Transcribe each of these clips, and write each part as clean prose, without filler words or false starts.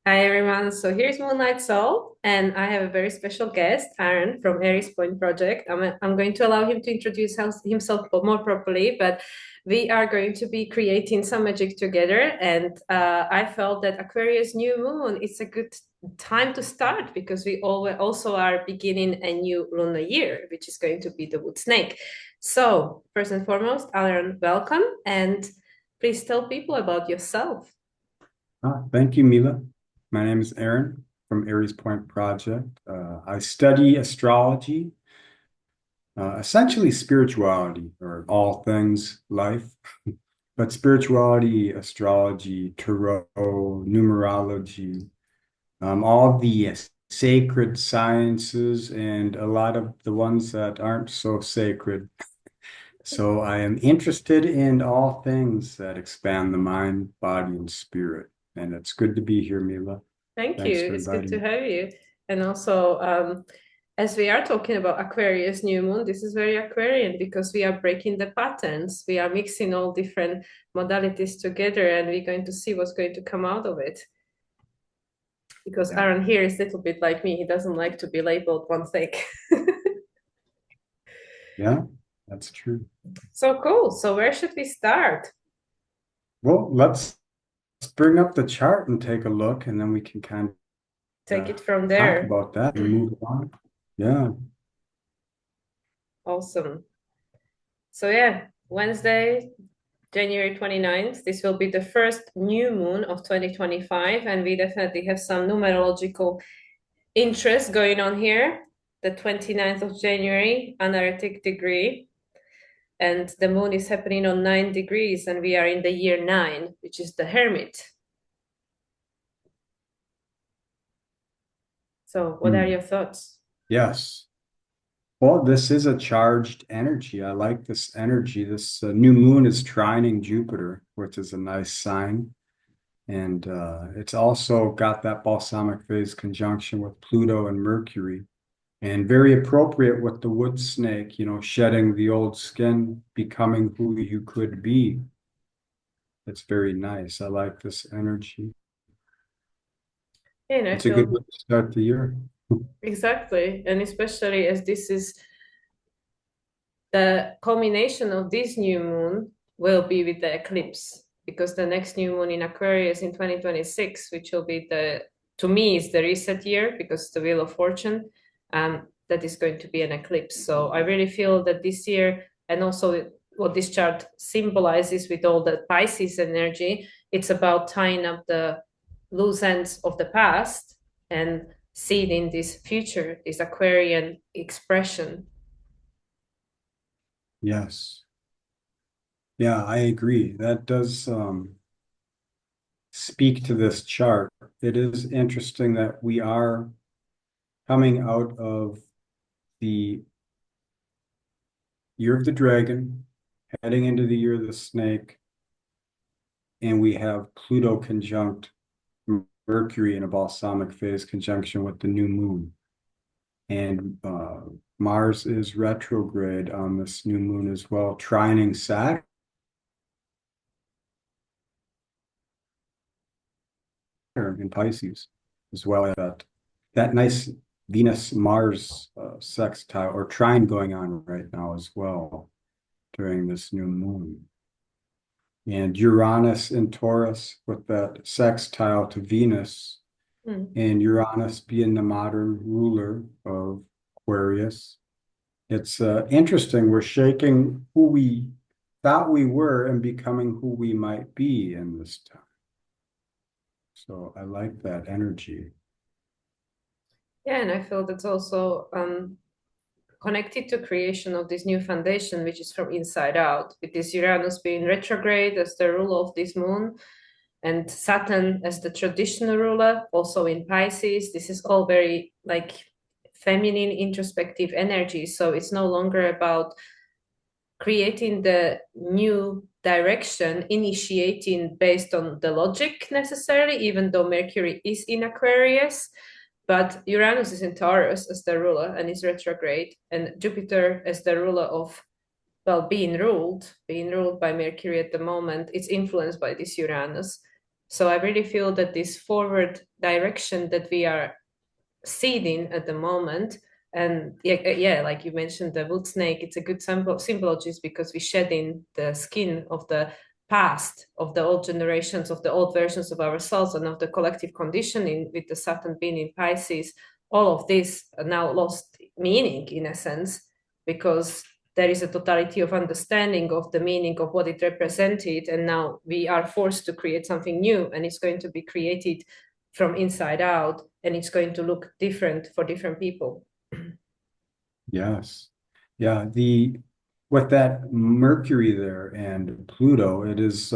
Hi everyone. So here's Moonlight Soul, and I have a very special guest, Aaron from AriesPointProject. I'm going to allow him to introduce himself more properly, but we are going to be creating some magic together. And I felt that Aquarius New Moon is a good time to start because we also are beginning a new lunar year, which is going to be the Wood Snake. So first and foremost, Aaron, welcome, and please tell people about yourself. Thank you, Mila. My name is Aaron from Aries Point Project. I study astrology, essentially spirituality or all things life, but spirituality, astrology, tarot, numerology, all the sacred sciences, and a lot of the ones that aren't so sacred. So I am interested in all things that expand the mind, body, and spirit. And it's good to be here, Mila. Thank you. Thanks for It's good to inviting me. have you. And also, as we are talking about Aquarius New Moon, this is very Aquarian because we are breaking the patterns. We are mixing all different modalities together, and we're going to see what's going to come out of it. Because Yeah, Aaron here is a little bit like me. He doesn't like to be labeled one thing. yeah, that's true. So cool. So where should we start? Well, let's bring up the chart and take a look, and then we can kind Take of it from talk there. about that and move on. Yeah. Awesome. So yeah, Wednesday, January 29th. This will be the first new moon of 2025, and we definitely have some numerological interest going on here. The 29th of January, anaretic degree, and the moon is happening on 9 degrees, and we are in the year 9, which is the Hermit. So, what are Hmm. your thoughts? Yes. Well, this is a charged energy. I like this energy. This new moon is trining Jupiter, which is a nice sign. And it's also got that balsamic phase conjunction with Pluto and Mercury. And very appropriate with the wood snake, shedding the old skin, becoming who you could be. It's very nice. I like this energy. And I It's a good way feel to start the year. exactly, and especially as this is the culmination of this new moon will be with the eclipse because the next new moon in Aquarius in 2026, which will be to me, is the reset year because the Wheel of Fortune, that is going to be an eclipse. So I really feel that this year, and also what this chart symbolizes with all the Pisces energy, it's about tying up the loose ends of the past and seeing this future, this Aquarian expression. Yes. Yeah, I agree. That does speak to this chart. It is interesting that we are coming out of the year of the dragon, heading into the year of the snake, and we have Pluto conjunct Mercury in a balsamic phase conjunction with the new moon. And Mars is retrograde on this new moon as well, trining Saturn in Pisces, as well as that nice Venus-Mars sextile or trine going on right now as well during this new moon. And Uranus in Taurus with that sextile to Venus, Mm. and Uranus being the modern ruler of Aquarius. It's interesting. We're shaking who we thought we were and becoming who we might be in this time. So I like that energy. Yeah, and I feel that's also connected to creation of this new foundation, which is from inside out, with this Uranus being retrograde as the ruler of this moon, and Saturn as the traditional ruler, also in Pisces. This is all very like feminine, introspective energy. So it's no longer about creating the new direction, initiating based on the logic necessarily, even though Mercury is in Aquarius. But Uranus is in Taurus as the ruler and is retrograde, and Jupiter as the ruler of, well, being ruled by Mercury at the moment. It's influenced by this Uranus. So I really feel that this forward direction that we are seeding at the moment, and yeah, like you mentioned, the wood snake, it's a good symbologist because we shed in the skin of the past, of the old generations, of the old versions of ourselves, and of the collective conditioning with the Saturn being in Pisces. All of this now lost meaning in a sense because there is a totality of understanding of the meaning of what it represented, and now we are forced to create something new, and it's going to be created from inside out, and it's going to look different for different people. Yes. Yeah, the with that Mercury there and Pluto, it is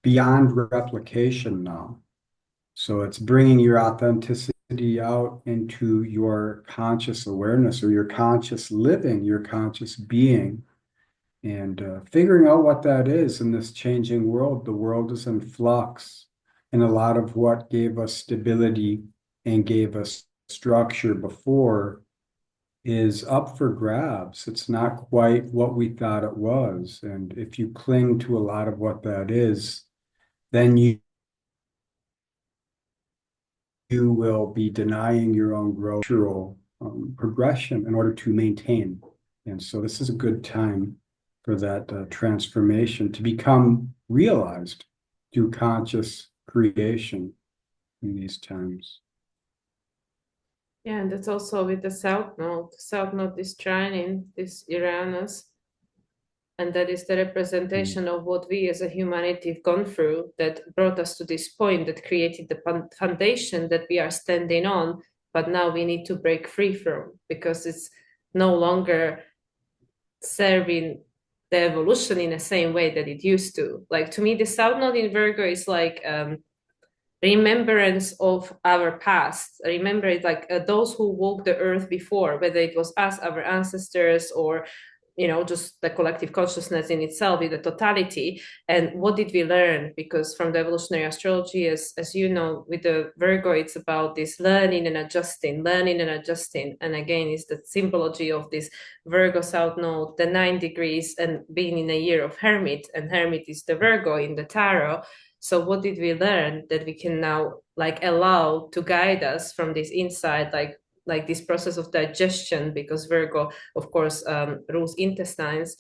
beyond replication now. So it's bringing your authenticity out into your conscious awareness or your conscious living, your conscious being, and figuring out what that is in this changing world. The world is in flux, and a lot of what gave us stability and gave us structure before is up for grabs. It's not quite what we thought it was. And if you cling to a lot of what that is, then you will be denying your own growth, progression in order to maintain. And so this is a good time for that transformation to become realized through conscious creation in these times. Yeah, and that's also with the South Node. The South Node is trining this Uranus, and that is the representation of what we as a humanity have gone through that brought us to this point, that created the foundation that we are standing on, but now we need to break free from because it's no longer serving the evolution in the same way that it used to. Like to me, the South Node in Virgo is like remembrance of our past. Remember it like those who walked the earth before, whether it was us, our ancestors, or just the collective consciousness in itself, in the totality. And what did we learn? Because from the evolutionary astrology, as you know, with the Virgo, it's about this learning and adjusting, learning and adjusting. And again, it's the symbology of this Virgo South Node, the 9 degrees, and being in a year of Hermit, and Hermit is the Virgo in the tarot. So what did we learn that we can now like allow to guide us from this inside, like this process of digestion, because Virgo, of course, rules intestines.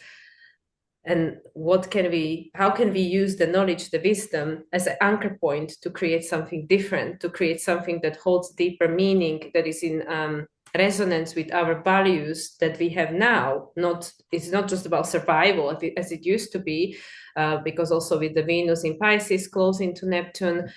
And how can we use the knowledge, the wisdom as an anchor point to create something different, to create something that holds deeper meaning, that is in resonance with our values that we have now. It's not just about survival as it used to be, because also with the Venus in Pisces close into Neptune,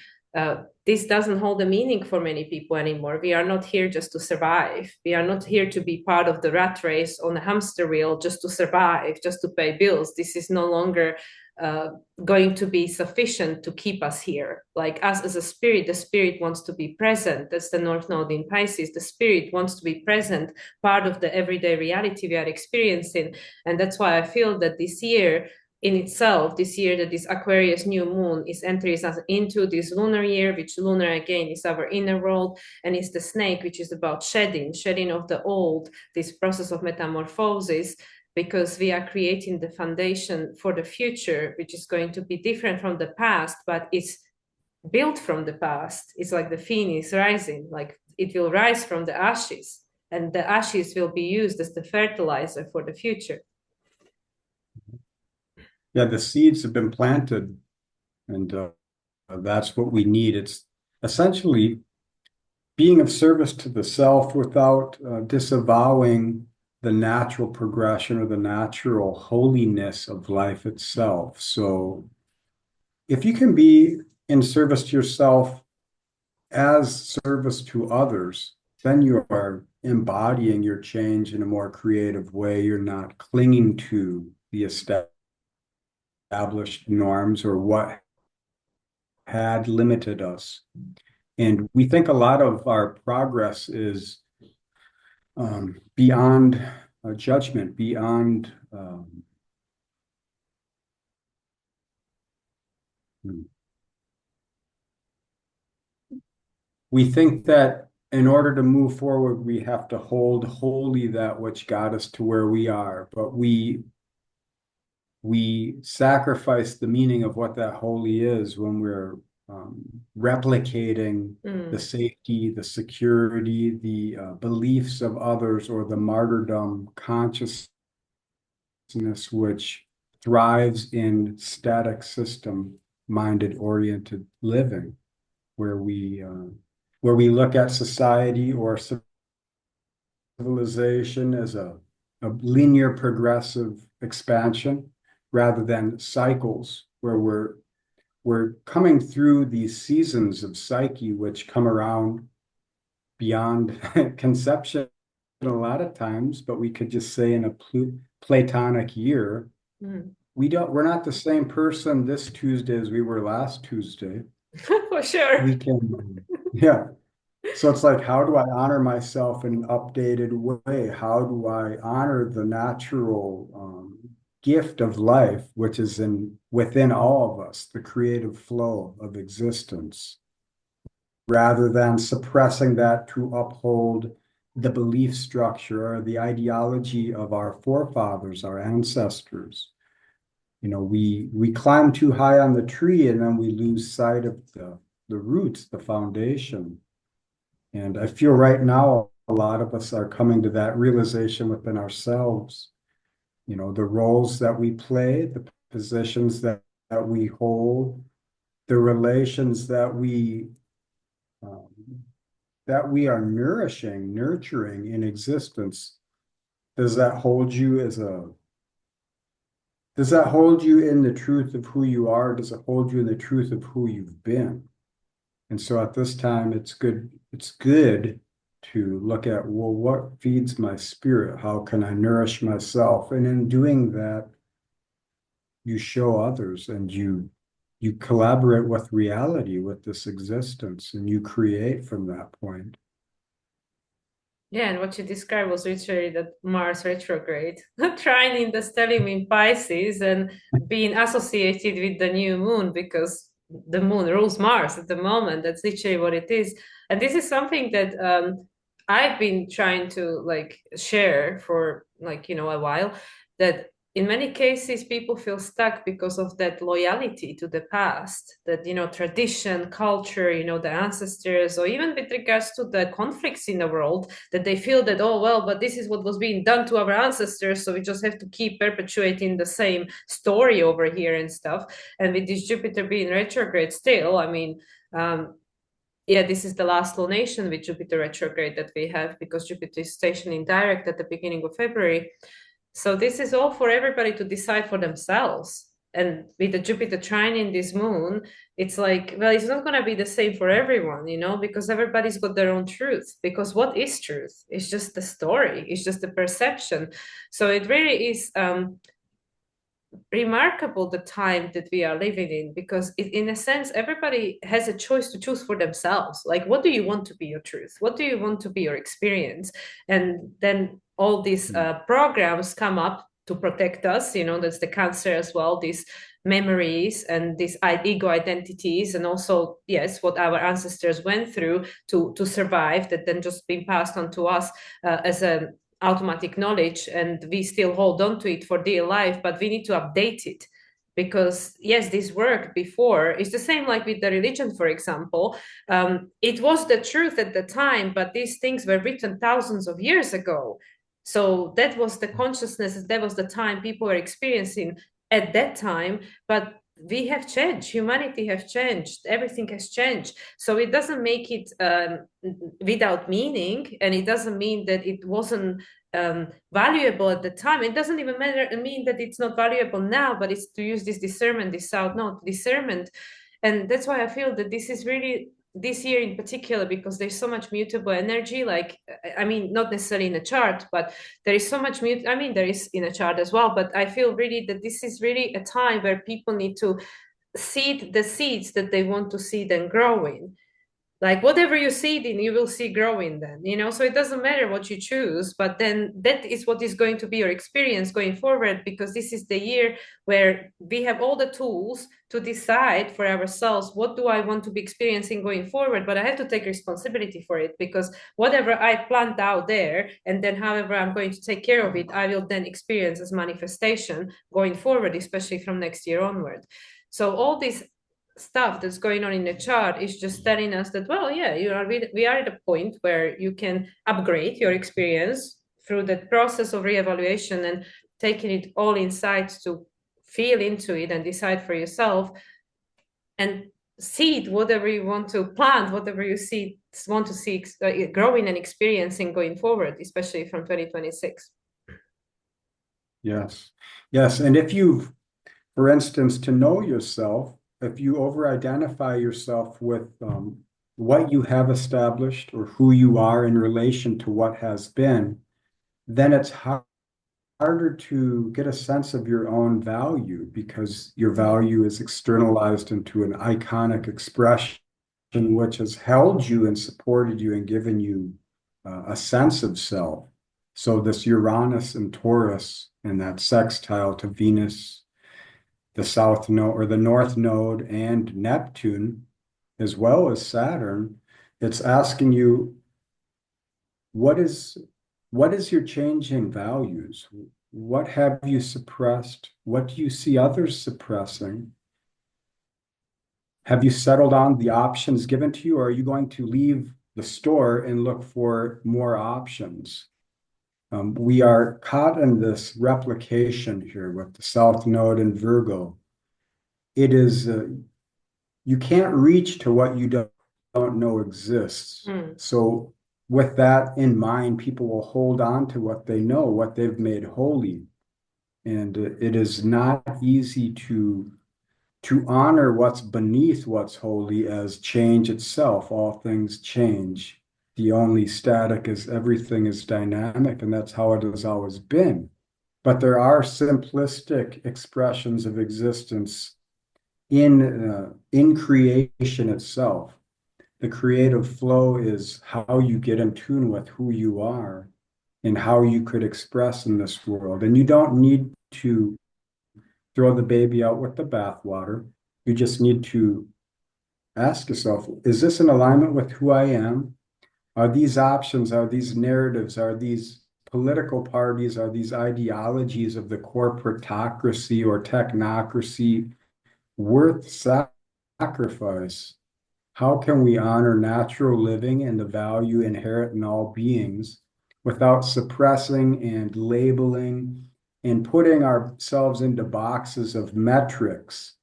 this doesn't hold a meaning for many people anymore. We are not here just to survive. We are not here to be part of the rat race on a hamster wheel just to survive, just to pay bills. This is no longer going to be sufficient to keep us here. Like us as a spirit, the spirit wants to be present. That's the North Node in Pisces. The spirit wants to be present, part of the everyday reality we are experiencing. And that's why I feel that this year, in itself, this year that this Aquarius New Moon is entering us into this lunar year, which lunar again is our inner world, and it's the snake, which is about shedding of the old, this process of metamorphosis, because we are creating the foundation for the future, which is going to be different from the past, but it's built from the past. It's like the phoenix rising, like it will rise from the ashes, and the ashes will be used as the fertilizer for the future. Yeah, the seeds have been planted, and that's what we need. It's essentially being of service to the self without disavowing the natural progression or the natural holiness of life itself. So if you can be in service to yourself as service to others, then you are embodying your change in a more creative way. You're not clinging to the established norms or what had limited us. And we think a lot of our progress is beyond judgment, beyond we think that in order to move forward, we have to hold holy that which got us to where we are, but we sacrifice the meaning of what that holy is when we're replicating the safety, the security, the beliefs of others, or the martyrdom consciousness, which thrives in static system minded oriented living, where we look at society or civilization as a linear progressive expansion rather than cycles where we're coming through these seasons of psyche which come around beyond conception a lot of times, but we could just say in a Platonic year, we're not the same person this Tuesday as we were last Tuesday. For sure. We can, yeah. So it's like, how do I honor myself in an updated way? How do I honor the natural gift of life, which is within all of us, the creative flow of existence, rather than suppressing that to uphold the belief structure or the ideology of our forefathers, our ancestors. You know, we climb too high on the tree and then we lose sight of the roots, the foundation. And I feel right now a lot of us are coming to that realization within ourselves. You know, the roles that we play, the positions that we hold, the relations that we are nurturing in existence. Does that hold you in the truth of who you are? Does it hold you in the truth of who you've been? And so at this time, it's good to look at, well, what feeds my spirit? How can I nourish myself? And in doing that, you show others and you collaborate with reality, with this existence, and you create from that point. Yeah, and what you described was literally that Mars retrograde, trining the stellium in Pisces and being associated with the new moon because the moon rules Mars at the moment. That's literally what it is. And this is something that I've been trying to share for a while, that in many cases people feel stuck because of that loyalty to the past, that tradition, culture, the ancestors, or even with regards to the conflicts in the world, that they feel that, oh well, but this is what was being done to our ancestors, so we just have to keep perpetuating the same story over here and stuff. And with this Jupiter being retrograde still, I mean, yeah, this is the last lunation with Jupiter retrograde that we have, because Jupiter is stationing direct at the beginning of February. So this is all for everybody to decide for themselves. And with the Jupiter trining this moon, it's like, well, it's not going to be the same for everyone, because everybody's got their own truth. Because what is truth? It's just the story. It's just the perception. So it really is remarkable the time that we are living in, because in a sense everybody has a choice to choose for themselves, like, what do you want to be your truth, what do you want to be your experience? And then all these programs come up to protect us, that's the Cancer as well, these memories and these ego identities, and also, yes, what our ancestors went through to survive, that then just being passed on to us as a automatic knowledge, and we still hold on to it for dear life, but we need to update it, because yes, this worked before. It's the same like with the religion, for example. It was the truth at the time, but these things were written thousands of years ago. So that was the consciousness, that was the time people were experiencing at that time. But we have changed, humanity has changed, everything has changed. So it doesn't make it without meaning, and it doesn't mean that it wasn't valuable at the time. It doesn't even mean that it's not valuable now, but it's to use this discernment, this south node discernment. And that's why I feel that this is really, this year in particular, because there's so much mutable energy, like, I mean, not necessarily in a chart, but there is so much I mean, there is in a chart as well, but I feel really that this is really a time where people need to seed the seeds that they want to see them growing. Like, whatever you seed in, you will see growing then, so it doesn't matter what you choose, but then that is what is going to be your experience going forward, because this is the year where we have all the tools to decide for ourselves, what do I want to be experiencing going forward? But I have to take responsibility for it, because whatever I plant out there, and then however I'm going to take care of it, I will then experience as manifestation going forward, especially from next year onward. So all these stuff that's going on in the chart is just telling us that, well, yeah, we are at a point where you can upgrade your experience through that process of reevaluation and taking it all inside to feel into it and decide for yourself and seed whatever you want to plant, whatever you want to see growing and experiencing going forward, especially from 2026. Yes. Yes. And if you've, for instance, to know yourself, if you over-identify yourself with what you have established or who you are in relation to what has been, then it's harder to get a sense of your own value because your value is externalized into an iconic expression which has held you and supported you and given you a sense of self. So this Uranus and Taurus and that sextile to Venus, the south node or the north node and Neptune, as well as Saturn, it's asking you, what is your change in values? What have you suppressed? What do you see others suppressing? Have you settled on the options given to you, or are you going to leave the store and look for more options? We are caught in this replication here with the South Node and Virgo. It is, you can't reach to what you don't know exists. So with that in mind, people will hold on to what they know, what they've made holy. And it is not easy to honor what's beneath what's holy as change itself. All things change. The only static is everything is dynamic, and that's how it has always been. But there are simplistic expressions of existence in creation itself. The creative flow is how you get in tune with who you are and how you could express in this world. And you don't need to throw the baby out with the bathwater. You just need to ask yourself, is this in alignment with who I am? Are these options, are these narratives, are these political parties, are these ideologies of the corporatocracy or technocracy worth sacrifice? How can we honor natural living and the value inherent in all beings without suppressing and labeling and putting ourselves into boxes of metrics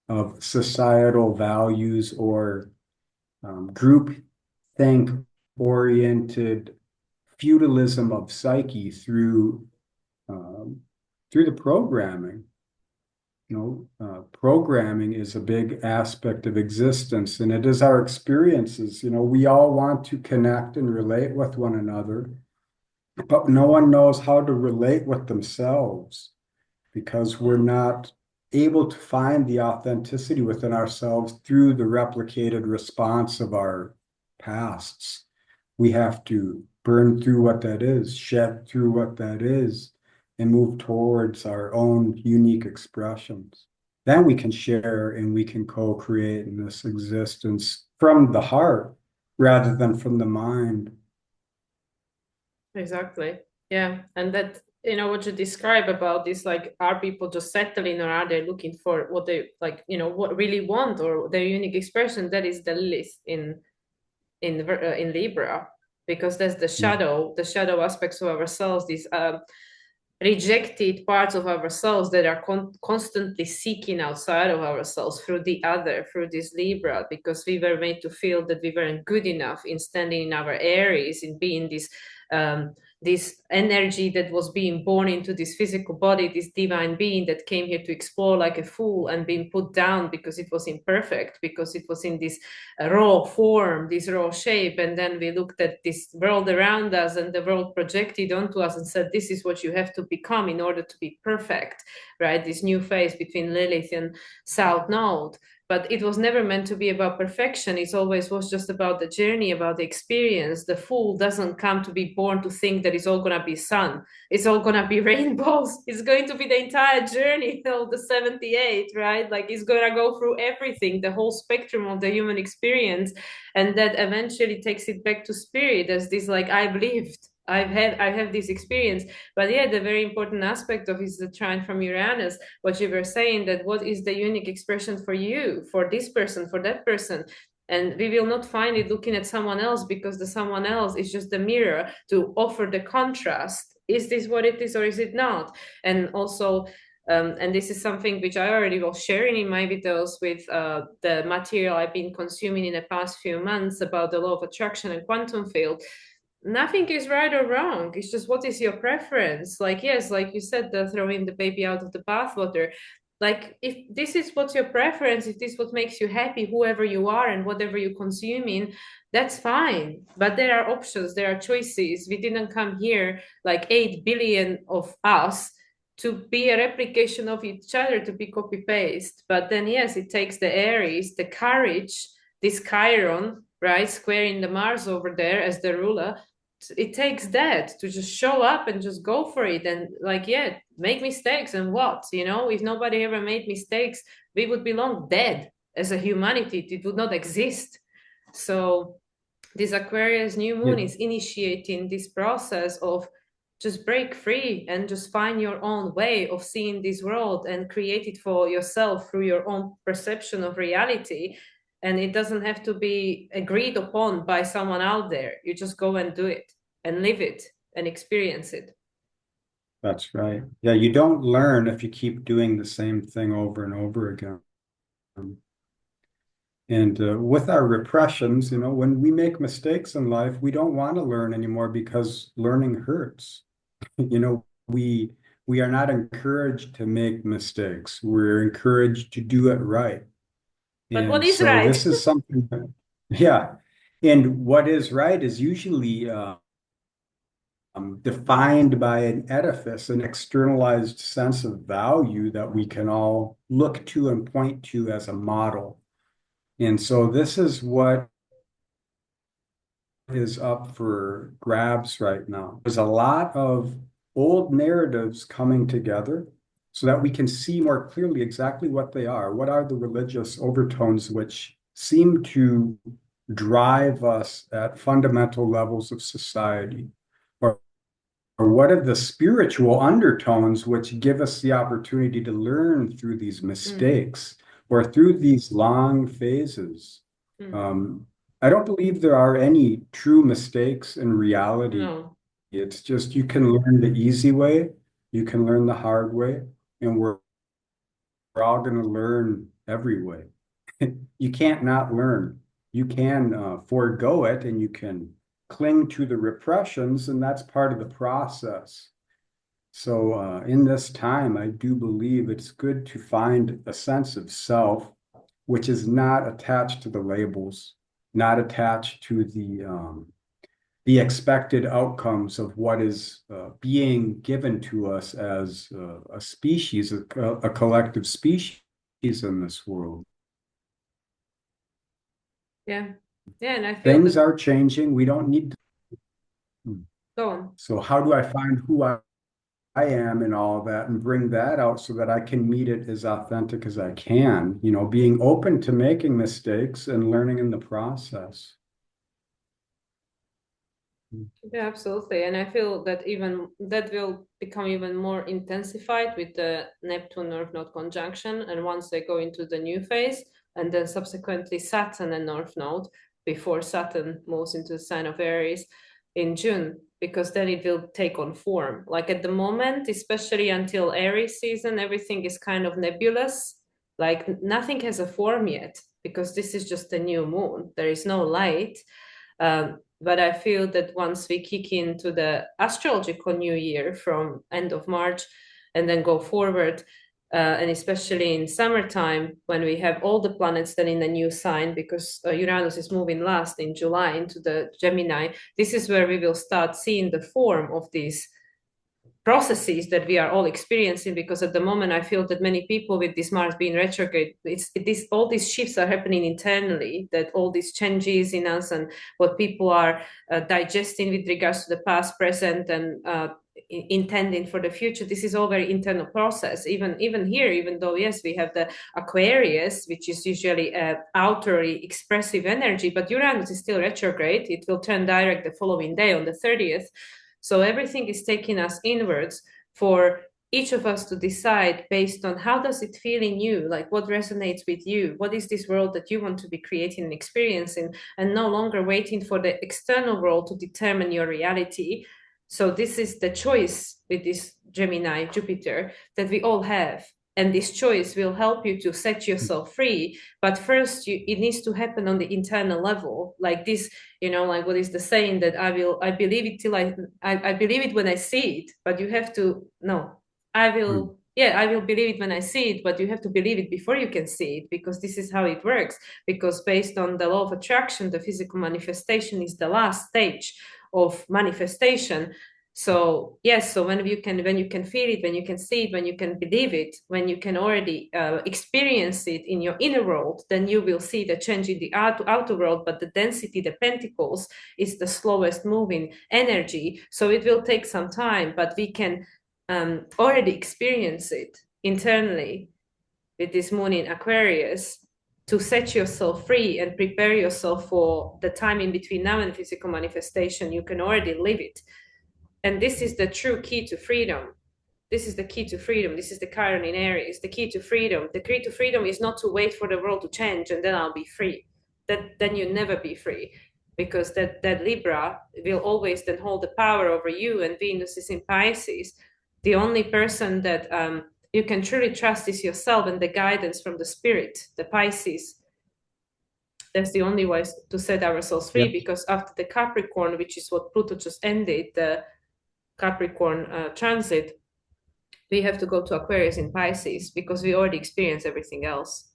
of societal values or group think oriented feudalism of psyche through the programming? Programming is a big aspect of existence, and it is our experiences. We all want to connect and relate with one another, but no one knows how to relate with themselves because we're not able to find the authenticity within ourselves through the replicated response of our pasts. We have to burn through what that is, shed through what that is, and move towards our own unique expressions. Then we can share and we can co-create in this existence from the heart rather than from the mind. Exactly. Yeah. And that, what you describe about this, like, are people just settling or are they looking for what they like, what really want or their unique expression? That is the Lilith in Libra, because there's the shadow aspects of ourselves, these rejected parts of ourselves that are constantly seeking outside of ourselves through the other, through this Libra, because we were made to feel that we weren't good enough in standing in our Aries, in being this energy that was being born into this physical body, this divine being that came here to explore like a fool and being put down because it was imperfect, because it was in this raw form, this raw shape. And then we looked at this world around us and the world projected onto us and said, this is what you have to become in order to be perfect, right? This new phase between Lilith and South Node. But it was never meant to be about perfection. It always was just about the journey, about the experience. The fool doesn't come to be born to think that it's all going to be sun. It's all going to be rainbows. It's going to be the entire journey of the 78, right? Like, it's going to go through everything, the whole spectrum of the human experience. And that eventually takes it back to spirit as this, like, I've lived. I have this experience. But yeah, the very important aspect of is the trine from Uranus, what you were saying, that what is the unique expression for you, for this person, for that person. And we will not find it looking at someone else, because the someone else is just the mirror to offer the contrast. Is this what it is or is it not? And also, and this is something which I already was sharing in my videos with the material I've been consuming in the past few months about the law of attraction and quantum field. Nothing is right or wrong. It's just what is your preference. Like, yes, like you said, throwing the baby out of the bathwater. Like, if this is what's your preference, if this is what makes you happy, whoever you are and whatever you're consuming, that's fine. But there are options, there are choices. We didn't come here like 8 billion of us to be a replication of each other, to be copy paste. But then, yes, it takes the Aries, the courage, this Chiron, right, squaring the Mars over there as the ruler. It takes that to just show up and just go for it. And like, yeah, make mistakes and what, you know, if nobody ever made mistakes, we would be long dead as a humanity. It would not exist. So this Aquarius new moon Yeah, is initiating this process of just break free and just find your own way of seeing this world and create it for yourself through your own perception of reality. And it doesn't have to be agreed upon by someone out there. You just go and do it and live it and experience it. that's right. Yeah, you don't learn if you keep doing the same thing over and over again. And with our repressions, you know, when we make mistakes in life, we don't want to learn anymore because learning hurts. You know, we are not encouraged to make mistakes. We're encouraged to do it right. But what And is so right? this is something that, yeah. And what is right is usually defined by an edifice, an externalized sense of value that we can all look to and point to as a model. And so this is what is up for grabs right now. There's a lot of old narratives coming together so that we can see more clearly exactly what they are. What are the religious overtones which seem to drive us at fundamental levels of society? Or what are the spiritual undertones which give us the opportunity to learn through these mistakes or through these long phases? Um, I don't believe there are any true mistakes in reality. No. It's just you can learn the easy way, you can learn the hard way, and we're all going to learn every way. You can't not learn. You can forego it and you can cling to the repressions, and that's part of the process. So in this time, I do believe it's good to find a sense of self, which is not attached to the labels, not attached to the expected outcomes of what is being given to us as a species, a collective species in this world. Yeah. Yeah. And I feel Things that, are changing. We don't need to. go on. So how do I find who I am and all of that and bring that out so that I can meet it as authentic as I can, you know, being open to making mistakes and learning in the process. Yeah, absolutely. And I feel that even that will become even more intensified with the Neptune North Node conjunction. And once they go into the new phase, and then subsequently Saturn and North Node before Saturn moves into the sign of Aries in June, because then it will take on form. Like at the moment, especially until Aries season, everything is kind of nebulous. Like nothing has a form yet, because this is just a new moon. There is no light. But I feel that once we kick into the astrological new year from end of March and then go forward, and especially in summertime when we have all the planets then in a new sign, because Uranus is moving last in July into the Gemini, this is where we will start seeing the form of these processes that we are all experiencing. Because at the moment I feel that many people with this Mars being retrograde, all these shifts are happening internally, that all these changes in us and what people are digesting with regards to the past, present, and intending for the future. This is all very internal process. Even here, even though yes, we have the Aquarius, which is usually outerly expressive energy, but Uranus is still retrograde. It will turn direct the following day on the 30th. So everything is taking us inwards for each of us to decide based on how does it feel in you, like what resonates with you, what is this world that you want to be creating and experiencing, and no longer waiting for the external world to determine your reality. So this is the choice with this Gemini Jupiter that we all have, and this choice will help you to set yourself free. But first it needs to happen on the internal level, like this, like what is the saying that I believe it till I believe it when I see it, but you have to no I will, yeah, I will believe it when I see it, but you have to believe it before you can see it, because this is how it works. Because based on the law of attraction, the physical manifestation is the last stage of manifestation. So yes, so when you can feel it, when you can see it, when you can believe it, when you can already experience it in your inner world, then you will see the change in the outer world. But the density, the pentacles, is the slowest moving energy, so it will take some time, but we can already experience it internally with this moon in Aquarius, to set yourself free and prepare yourself for the time in between now and physical manifestation. You can already live it. And this is the true key to freedom. This is the key to freedom. This is the Chiron in Aries, the key to freedom. The key to freedom is not to wait for the world to change and then I'll be free. Then you never be free, because that Libra will always then hold the power over you, and Venus is in Pisces. The only person that you can truly trust is yourself and the guidance from the spirit, the Pisces. That's the only way to set ourselves free, because after the Capricorn, which is what Pluto just ended, the Capricorn transit, we have to go to Aquarius in Pisces, because we already experienced everything else.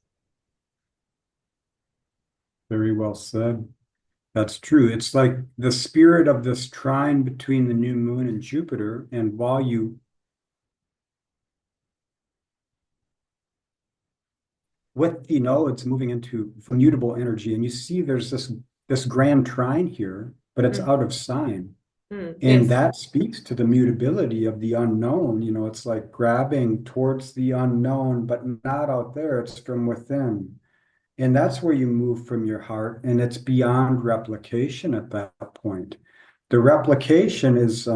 Very well said. That's true. It's like the spirit of this trine between the new moon and Jupiter, and while you with the nodes moving into mutable energy, and you see there's this grand trine here, but it's out of sign. And yes. that speaks to the mutability of the unknown. It's like grabbing towards the unknown, but not out there, it's from within. And that's where you move from your heart, and it's beyond replication at that point. The replication is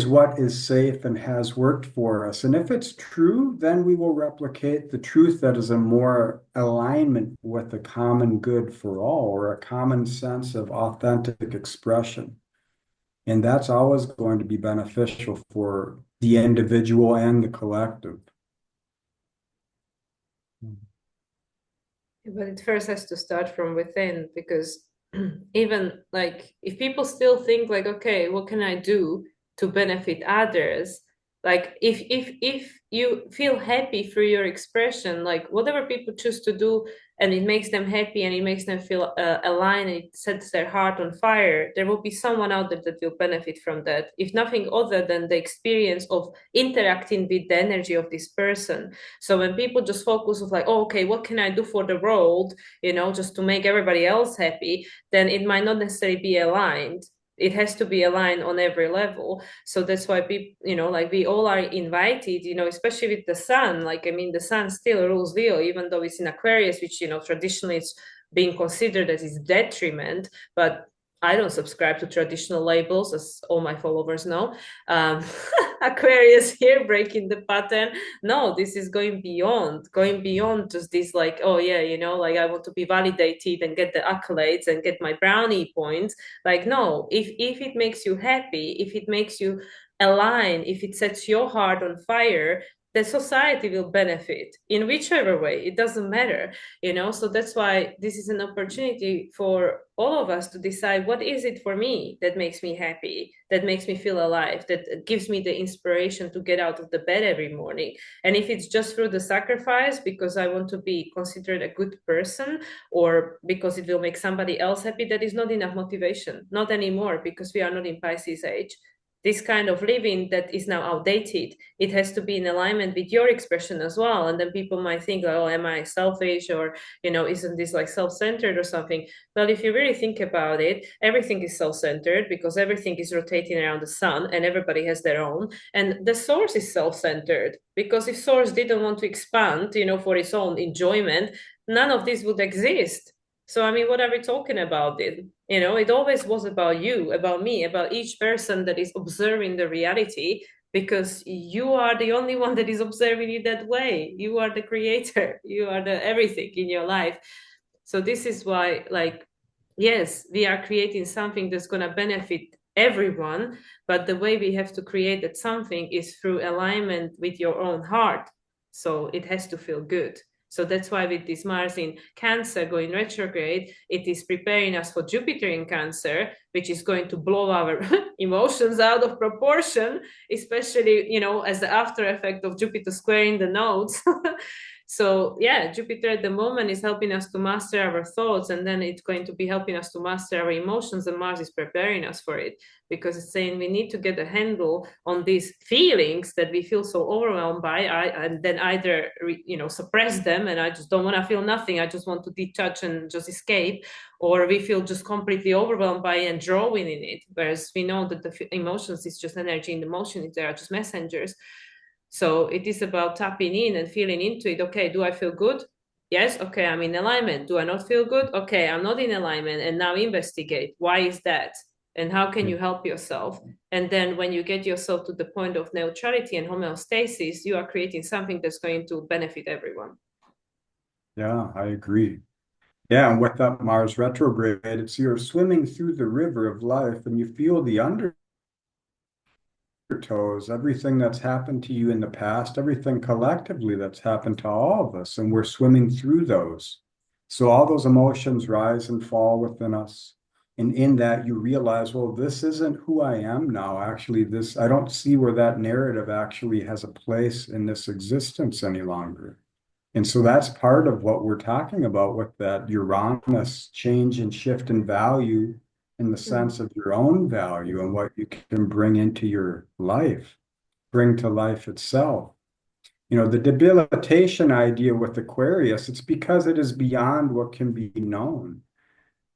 what is safe and has worked for us. And if it's true, then we will replicate the truth that is in more alignment with the common good for all, or a common sense of authentic expression. And that's always going to be beneficial for the individual and the collective. But it first has to start from within, because even like if people still think like, okay, what can I do to benefit others? Like if you feel happy through your expression, like whatever people choose to do, and it makes them happy and it makes them feel aligned, and it sets their heart on fire, there will be someone out there that will benefit from that, if nothing other than the experience of interacting with the energy of this person. So when people just focus of like, oh, okay, what can I do for the world, just to make everybody else happy, then it might not necessarily be aligned. It has to be aligned on every level. So that's why people, like we all are invited, especially with the sun. Like, I mean, the sun still rules Leo, even though it's in Aquarius, which, traditionally it's being considered as its detriment. But I don't subscribe to traditional labels, as all my followers know. Aquarius here breaking the pattern. No, this is going beyond just this, like, oh yeah, like I want to be validated and get the accolades and get my brownie points. Like, no, if it makes you happy, if it makes you align, if it sets your heart on fire, the society will benefit in whichever way. It doesn't matter, so that's why this is an opportunity for all of us to decide, what is it for me that makes me happy, that makes me feel alive, that gives me the inspiration to get out of the bed every morning. And if it's just through the sacrifice because I want to be considered a good person, or because it will make somebody else happy, that is not enough motivation, not anymore, because we are not in Pisces age. This kind of living that is now outdated, it has to be in alignment with your expression as well. And then people might think, like, oh, am I selfish, or isn't this like self-centered or something? Well, if you really think about it, everything is self-centered, because everything is rotating around the sun and everybody has their own. And the source is self-centered, because if source didn't want to expand, for its own enjoyment, none of this would exist. So, I mean, what are we talking about then? You know, it always was about you, about me, about each person that is observing the reality, because you are the only one that is observing it that way. You are the creator, you are the everything in your life. So, this is why, like, yes, we are creating something that's going to benefit everyone, but the way we have to create that something is through alignment with your own heart. So, it has to feel good. So that's why with this Mars in Cancer going retrograde, it is preparing us for Jupiter in Cancer, which is going to blow our emotions out of proportion, especially, you know, as the after effect of Jupiter squaring the nodes. So yeah, Jupiter at the moment is helping us to master our thoughts, and then it's going to be helping us to master our emotions, and Mars is preparing us for it, because it's saying we need to get a handle on these feelings that we feel so overwhelmed by, and then either suppress them, and I just don't want to feel nothing, I just want to detach and just escape, or we feel just completely overwhelmed by and drawing in it, whereas we know that the emotions is just energy in the motion, they are just messengers. So it is about tapping in and feeling into it. Okay, do I feel good? Yes. Okay, I'm in alignment. Do I not feel good? Okay, I'm not in alignment. And now investigate. Why is that? And how can you help yourself? And then when you get yourself to the point of neutrality and homeostasis, you are creating something that's going to benefit everyone. Yeah, I agree. Yeah, and with that Mars retrograde, it's you're swimming through the river of life and you feel the undertows, everything that's happened to you in the past, everything collectively that's happened to all of us, and we're swimming through those. So all those emotions rise and fall within us. And in that, you realize, well, this isn't who I am now. Actually, I don't see where that narrative actually has a place in this existence any longer. And so that's part of what we're talking about with that Uranus change and shift in value in the sense of your own value and what you can bring into your life, bring to life itself. You know, the debilitation idea with Aquarius, it's because it is beyond what can be known.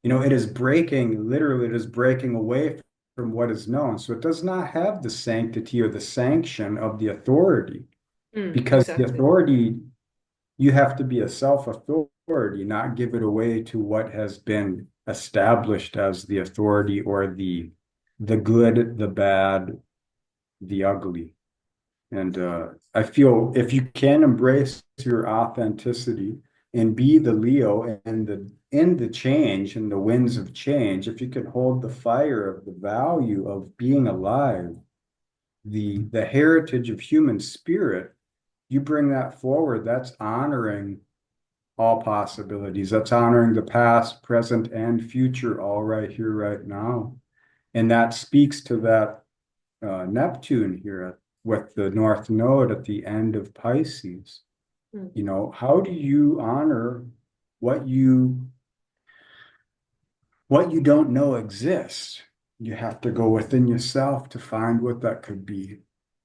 You know, it is breaking, literally, it is breaking away from what is known. So it does not have the sanctity or the sanction of the authority, because the Exactly. authority, you have to be a self-authority, not give it away to what has been established as the authority or the good, the bad, the ugly. And I feel if you can embrace your authenticity and be the Leo and the change and the winds of change, if you can hold the fire of the value of being alive, the heritage of human spirit, you bring that forward, that's honoring all possibilities. That's honoring the past, present, and future, all right here, right now. And that speaks to that Neptune here with the North Node at the end of Pisces. You know, how do you honor what you don't know exists? You have to go within yourself to find what that could be.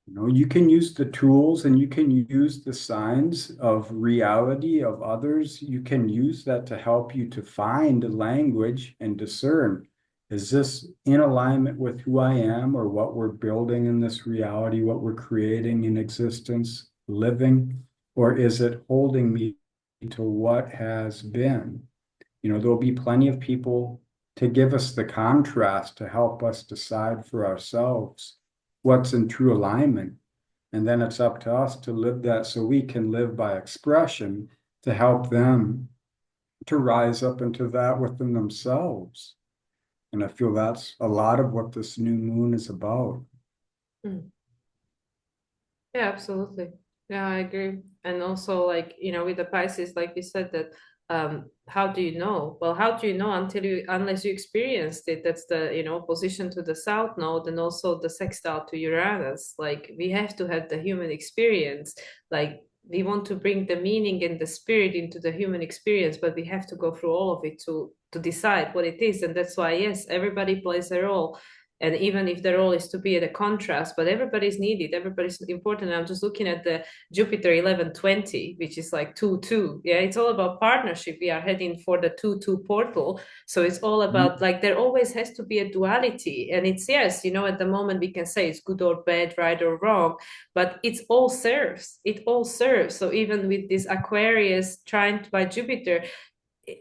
You know, you can use the tools and you can use the signs of reality of others. You can use that to help you to find language and discern. Is this in alignment with who I am or what we're building in this reality, what we're creating in existence, living? Or is it holding me to what has been? You know, there'll be plenty of people to give us the contrast to help us decide for ourselves what's in true alignment. And then it's up to us to live that so we can live by expression to help them to rise up into that within themselves. And I feel that's a lot of what this new moon is about. Mm. Yeah, absolutely. Yeah, I agree. And also, like, you know, with the Pisces, like you said, that how do you know? Well, how do you know unless you experienced it? That's the, you know, position to the South Node and also the sextile to Uranus. Like, we have to have the human experience. Like, we want to bring the meaning and the spirit into the human experience, but we have to go through all of it to decide what it is. And that's why, yes, everybody plays a role, and even if the role is to be at a contrast, but everybody's needed, everybody's important. I'm just looking at the Jupiter 1120, which is like 2-2. Yeah, it's all about partnership. We are heading for the 2-2 portal, so it's all about, like, there always has to be a duality. And it's, yes, you know, at the moment we can say it's good or bad, right or wrong, but it's all serves, it all serves. So even with this Aquarius trying by Jupiter,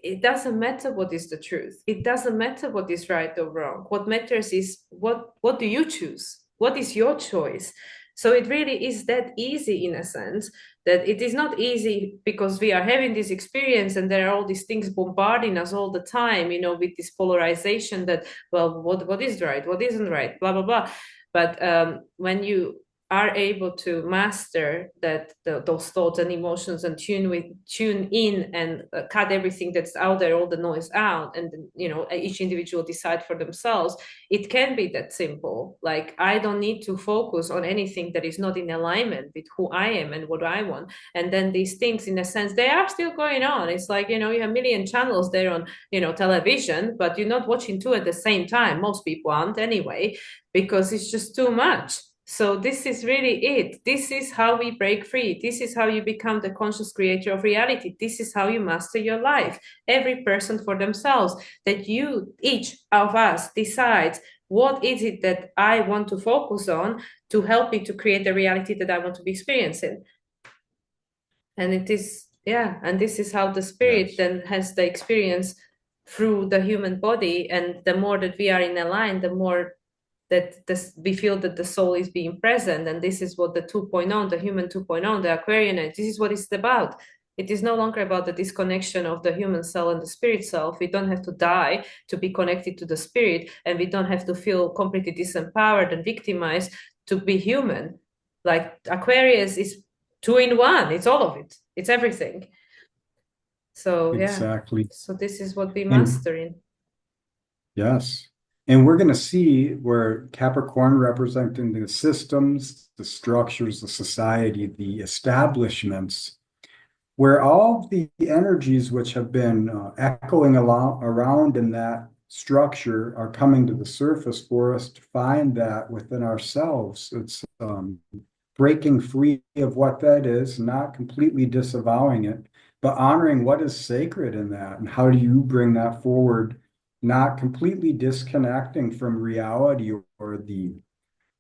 it doesn't matter what is the truth. It doesn't matter what is right or wrong. What matters is what do you choose? What is your choice? So it really is that easy, in a sense, that it is not easy because we are having this experience and there are all these things bombarding us all the time, with this polarization that, well, what is right, what isn't right, blah blah blah. But when you are able to master those thoughts and emotions and tune in and cut everything that's out there, all the noise out, and each individual decide for themselves, it can be that simple. Like, I don't need to focus on anything that is not in alignment with who I am and what I want. And then these things, in a sense, they are still going on. It's like, you have a million channels there on television, but you're not watching two at the same time. Most people aren't anyway, because it's just too much. So this is really it. This is how we break free. This is how you become the conscious creator of reality. This is how you master your life. Every person for themselves, that each of us decides, what is it that I want to focus on to help me to create the reality that I want to be experiencing. And it is, and this is how the spirit then has the experience through the human body. And the more that we are in line, the more that we feel that the soul is being present. And this is what the 2.0, the human 2.0, the Aquarian, this is what it's about. It is no longer about the disconnection of the human self and the spirit self. We don't have to die to be connected to the spirit, and we don't have to feel completely disempowered and victimized to be human. Like, Aquarius is 2 in 1. It's all of it. It's everything. So exactly. So this is what we mastering. Yes. And we're going to see where Capricorn representing the systems, the structures, the society, the establishments, where all the energies which have been echoing around in that structure are coming to the surface for us to find that within ourselves. It's breaking free of what that is, not completely disavowing it, but honoring what is sacred in that. And how do you bring that forward, not completely disconnecting from reality or the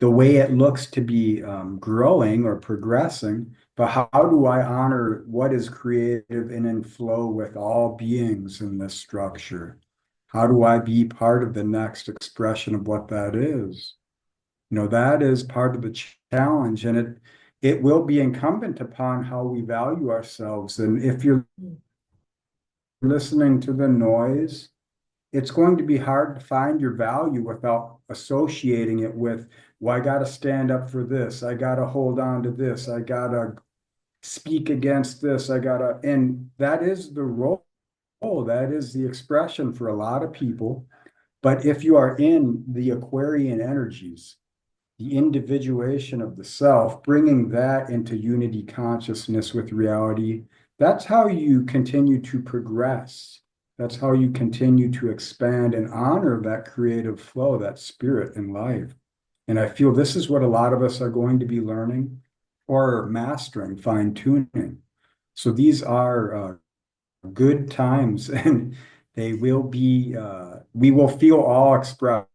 way it looks to be growing or progressing, but how do I honor what is creative and in flow with all beings in this structure? How do I be part of the next expression of what that is? That is part of the challenge, and it will be incumbent upon how we value ourselves. And if you're listening to the noise, it's going to be hard to find your value without associating it with, well, I got to stand up for this. I got to hold on to this. I got to speak against this. And that is the role. That is the expression for a lot of people. But if you are in the Aquarian energies, the individuation of the self, bringing that into unity consciousness with reality, that's how you continue to progress. That's how you continue to expand and honor that creative flow, that spirit in life. And I feel this is what a lot of us are going to be learning or mastering, fine-tuning. So these are good times, and they will be, we will feel all expressions,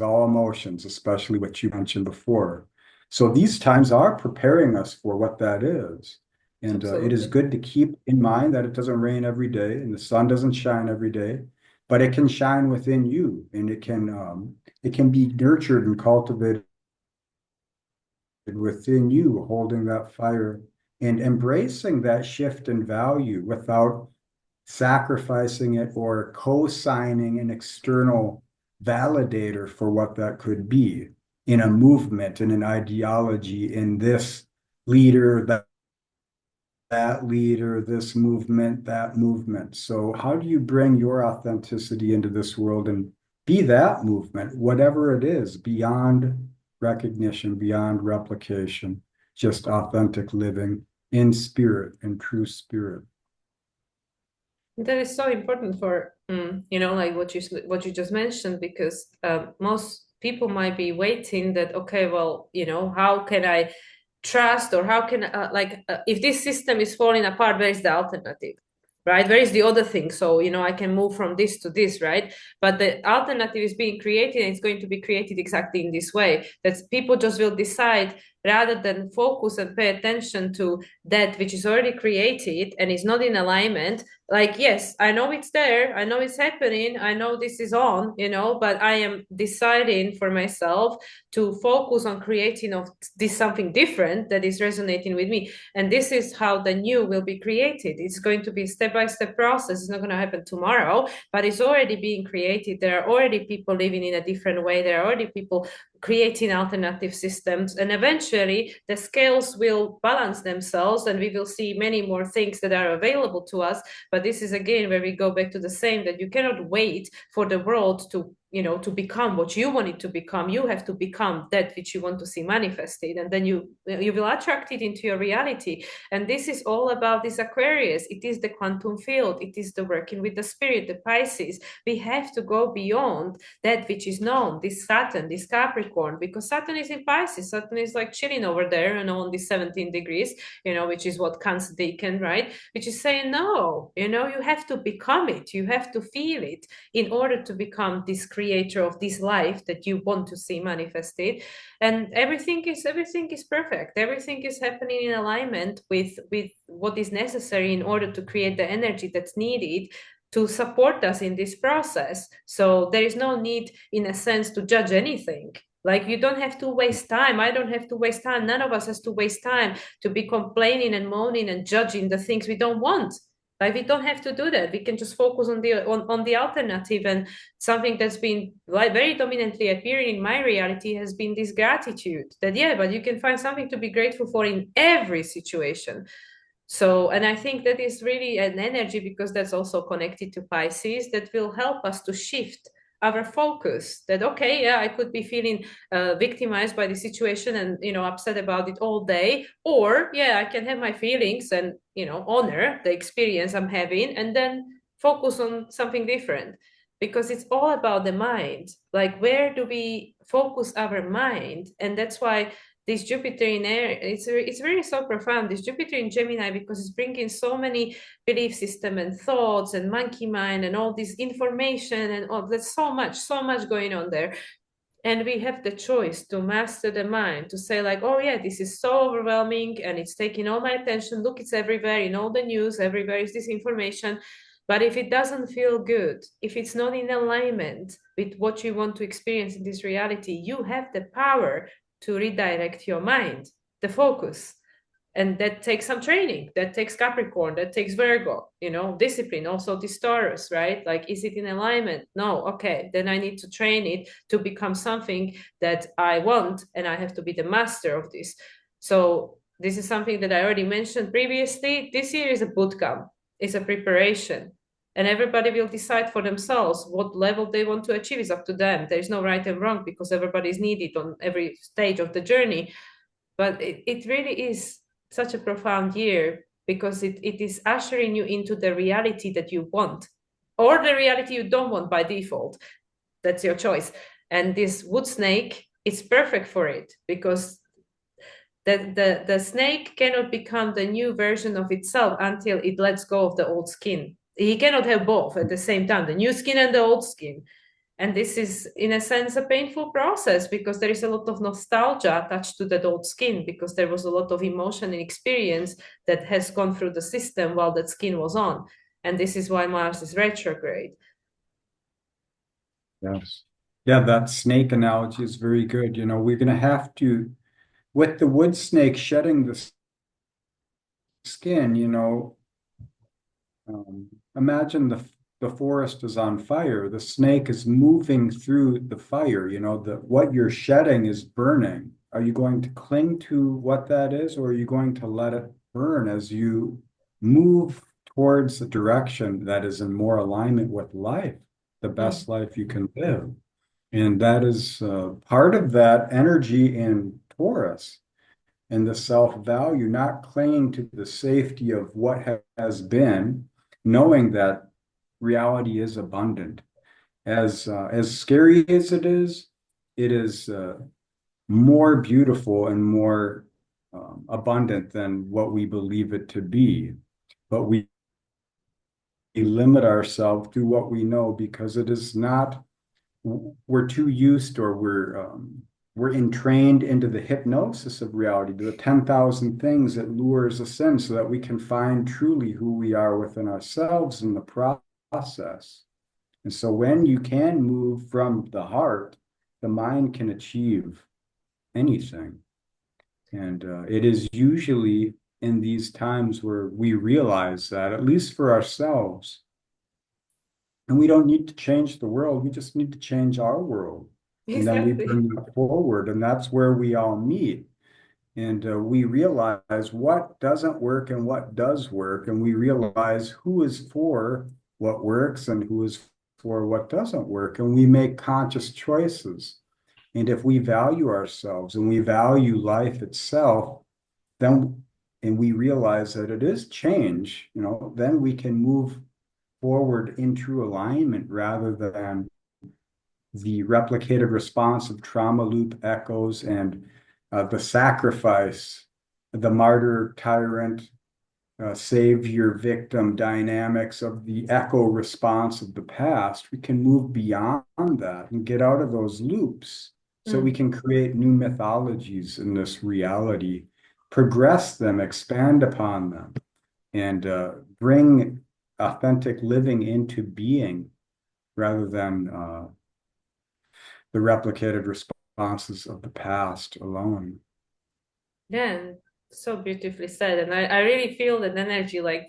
all emotions, especially what you mentioned before. So these times are preparing us for what that is. And it is good to keep in mind that it doesn't rain every day and the sun doesn't shine every day, but it can shine within you, and it can be nurtured and cultivated within you, holding that fire and embracing that shift in value without sacrificing it or co-signing an external validator for what that could be in a movement, in an ideology, in this leader, that leader, this movement, that movement. So how do you bring your authenticity into this world and be that movement, whatever it is, beyond recognition, beyond replication, just authentic living in spirit, in true spirit? That is so important for, like what you just mentioned, because most people might be waiting that, okay, well, how can I trust, or how can if this system is falling apart, where is the alternative, right? Where is the other thing? So I can move from this to this, right? But the alternative is being created, and it's going to be created exactly in this way, that people just will decide rather than focus and pay attention to that which is already created and is not in alignment. Like, yes, I know it's there, I know it's happening, I know this is on, but I am deciding for myself to focus on creating of this something different that is resonating with me. And this is how the new will be created. It's going to be a step-by-step process. It's not going to happen tomorrow, but it's already being created. There are already people living in a different way. There are already people creating alternative systems, and eventually the scales will balance themselves and we will see many more things that are available to us. But this is again where we go back to the same, that you cannot wait for the world to to become what you want it to become. You have to become that which you want to see manifested, and then you will attract it into your reality. And this is all about this Aquarius. It is the quantum field. It is the working with the spirit, the Pisces. We have to go beyond that which is known, this Saturn, this Capricorn, because Saturn is in Pisces. Saturn is like chilling over there and on the 17 degrees, which is what Cancer Decan, right? Which is saying, no, you have to become it. You have to feel it in order to become this creator of this life that you want to see manifested. And everything is perfect. Everything is happening in alignment with what is necessary in order to create the energy that's needed to support us in this process. So there is no need, in a sense, to judge anything. Like, you don't have to waste time. I don't have to waste time. None of us has to waste time to be complaining and moaning and judging the things we don't want. Like, we don't have to do that. We can just focus on the alternative. And something that's been like very dominantly appearing in my reality has been this gratitude, that but you can find something to be grateful for in every situation. So, and I think that is really an energy, because that's also connected to Pisces, that will help us to shift our focus. That, okay, I could be feeling victimized by the situation and upset about it all day, or I can have my feelings and honor the experience I'm having, and then focus on something different. Because it's all about the mind. Like, where do we focus our mind? And that's why this Jupiter in air, it's really so profound, this Jupiter in Gemini, because it's bringing so many belief system and thoughts and monkey mind and all this information and all. There's so much going on there. And we have the choice to master the mind, to say like, oh yeah, this is so overwhelming and it's taking all my attention. Look, it's everywhere in all the news, everywhere is this information. But if it doesn't feel good, if it's not in alignment with what you want to experience in this reality, you have the power to redirect your mind, the focus. And that takes some training. That takes Capricorn, that takes Virgo, discipline, also this Taurus, right? Like, is it in alignment? No. Okay, then I need to train it to become something that I want, and I have to be the master of this. So this is something that I already mentioned previously. This year is a boot camp, it's a preparation. And everybody will decide for themselves what level they want to achieve. Is up to them. There is no right and wrong, because everybody is needed on every stage of the journey. But it really is such a profound year, because it is ushering you into the reality that you want, or the reality you don't want by default. That's your choice. And this wood snake is perfect for it, because the snake cannot become the new version of itself until it lets go of the old skin. He cannot have both at the same time, the new skin and the old skin. And this is, in a sense, a painful process, because there is a lot of nostalgia attached to that old skin, because there was a lot of emotion and experience that has gone through the system while that skin was on. And this is why Mars is retrograde. Yes. Yeah, that snake analogy is very good. We're going to have to, with the wood snake shedding the skin, imagine the forest is on fire. The snake is moving through the fire. What you're shedding is burning. Are you going to cling to what that is, or are you going to let it burn as you move towards a direction that is in more alignment with life, the best life you can live? And that is part of that energy in Taurus, and the self-value, not clinging to the safety of what has been, knowing that reality is abundant. As scary as it is more beautiful and more abundant than what we believe it to be. But we limit ourselves to what we know, because it is not, we're too used, or we're entrained into the hypnosis of reality, to the 10,000 things that lures us in so that we can find truly who we are within ourselves in the process. And so when you can move from the heart, the mind can achieve anything. And it is usually in these times where we realize that, at least for ourselves, and we don't need to change the world, we just need to change our world. And then we Exactly. bring that forward, and that's where we all meet. And we realize what doesn't work and what does work. And we realize who is for what works and who is for what doesn't work. And we make conscious choices. And if we value ourselves and we value life itself, then, and we realize that it is change, then we can move forward in true alignment rather than the replicated response of trauma loop echoes and the sacrifice, the martyr, tyrant, savior, victim dynamics of the echo response of the past. We can move beyond that and get out of those loops so we can create new mythologies in this reality, progress them, expand upon them, and bring authentic living into being rather than the replicated responses of the past alone. Yeah, so beautifully said. And I really feel that energy, like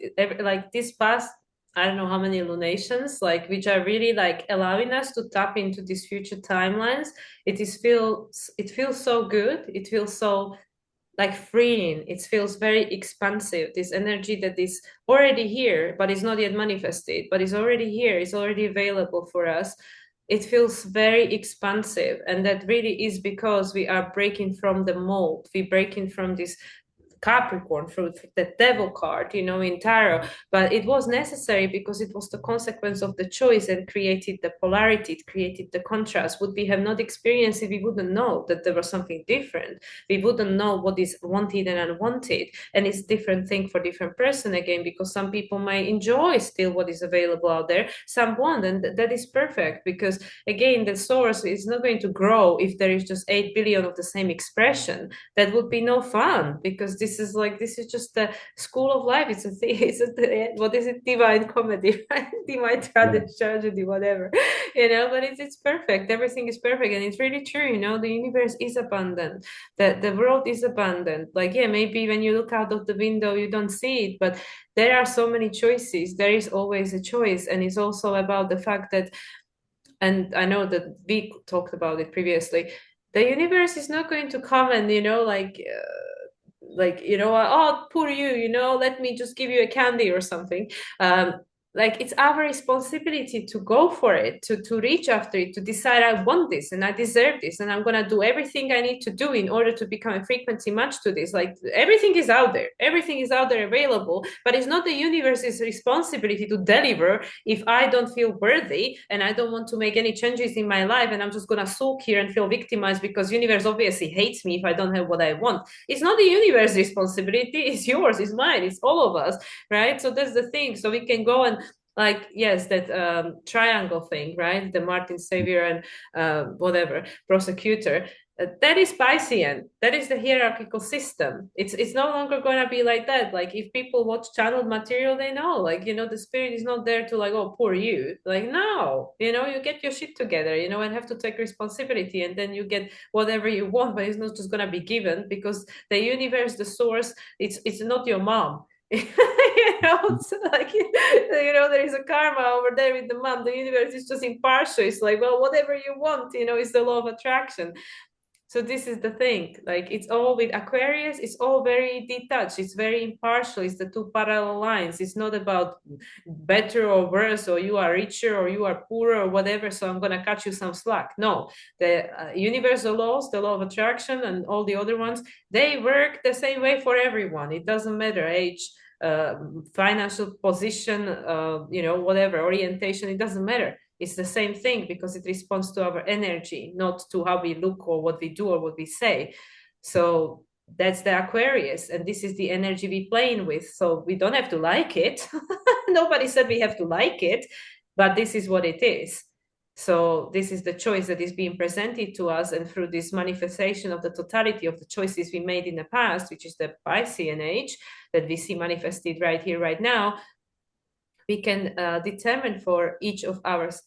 this past, I don't know how many lunations, like which are really like allowing us to tap into these future timelines. It feels so good. It feels so like freeing. It feels very expansive. This energy that is already here, but is not yet manifested, but is already here, is already available for us. It feels very expansive, and that really is because we are breaking from the mold. We're breaking from this Capricorn, through the devil card, in tarot. But it was necessary because it was the consequence of the choice and created the polarity, it created the contrast. Would we have not experienced it, we wouldn't know that there was something different. We wouldn't know what is wanted and unwanted. And it's different thing for different person again, because some people might enjoy still what is available out there, some won't, and that is perfect, because again, the source is not going to grow if there is just 8 billion of the same expression. That would be no fun, because this is just the school of life. It's a thing. What is it? Divine comedy, right? Divine tragedy, whatever. But it's perfect. Everything is perfect, and it's really true. The universe is abundant. The world is abundant. Like, yeah, maybe when you look out of the window, you don't see it, but there are so many choices. There is always a choice, and it's also about the fact that, and I know that we talked about it previously, the universe is not going to come and oh, poor you, let me just give you a candy or something. Like, it's our responsibility to go for it, to reach after it, to decide I want this and I deserve this, and I'm going to do everything I need to do in order to become a frequency match to this. Like, everything is out there available, but it's not the universe's responsibility to deliver if I don't feel worthy and I don't want to make any changes in my life, and I'm just going to sulk here and feel victimized because universe obviously hates me if I don't have what I want. It's not the universe's responsibility, it's yours, it's mine, it's all of us, right? So that's the thing. So we can go and, like, yes, that triangle thing, right? The Martin Savior and whatever prosecutor, that is Piscean. That is the hierarchical system. It's no longer going to be like that. Like, if people watch channeled material, they know, like, the spirit is not there to, like, oh, poor you. Like, no, you get your shit together, and have to take responsibility, and then you get whatever you want, but it's not just going to be given, because the universe, the source, it's not your mom. It's like, there is a karma over there with the mom. The universe is just impartial. It's like, well, whatever you want, it's the law of attraction. So this is the thing. Like, it's all with Aquarius, it's all very detached, it's very impartial, it's the two parallel lines. It's not about better or worse, or you are richer or you are poorer or whatever, so I'm going to cut you some slack. No, the universal laws, the law of attraction and all the other ones, they work the same way for everyone. It doesn't matter age, financial position, whatever orientation, it doesn't matter. It's the same thing, because it responds to our energy, not to how we look or what we do or what we say. So that's the Aquarius, and this is the energy we're playing with. So we don't have to like it. Nobody said we have to like it, but this is what it is. So this is the choice that is being presented to us, and through this manifestation of the totality of the choices we made in the past, which is the Piscean age that we see manifested right here, right now, we can determine for each of us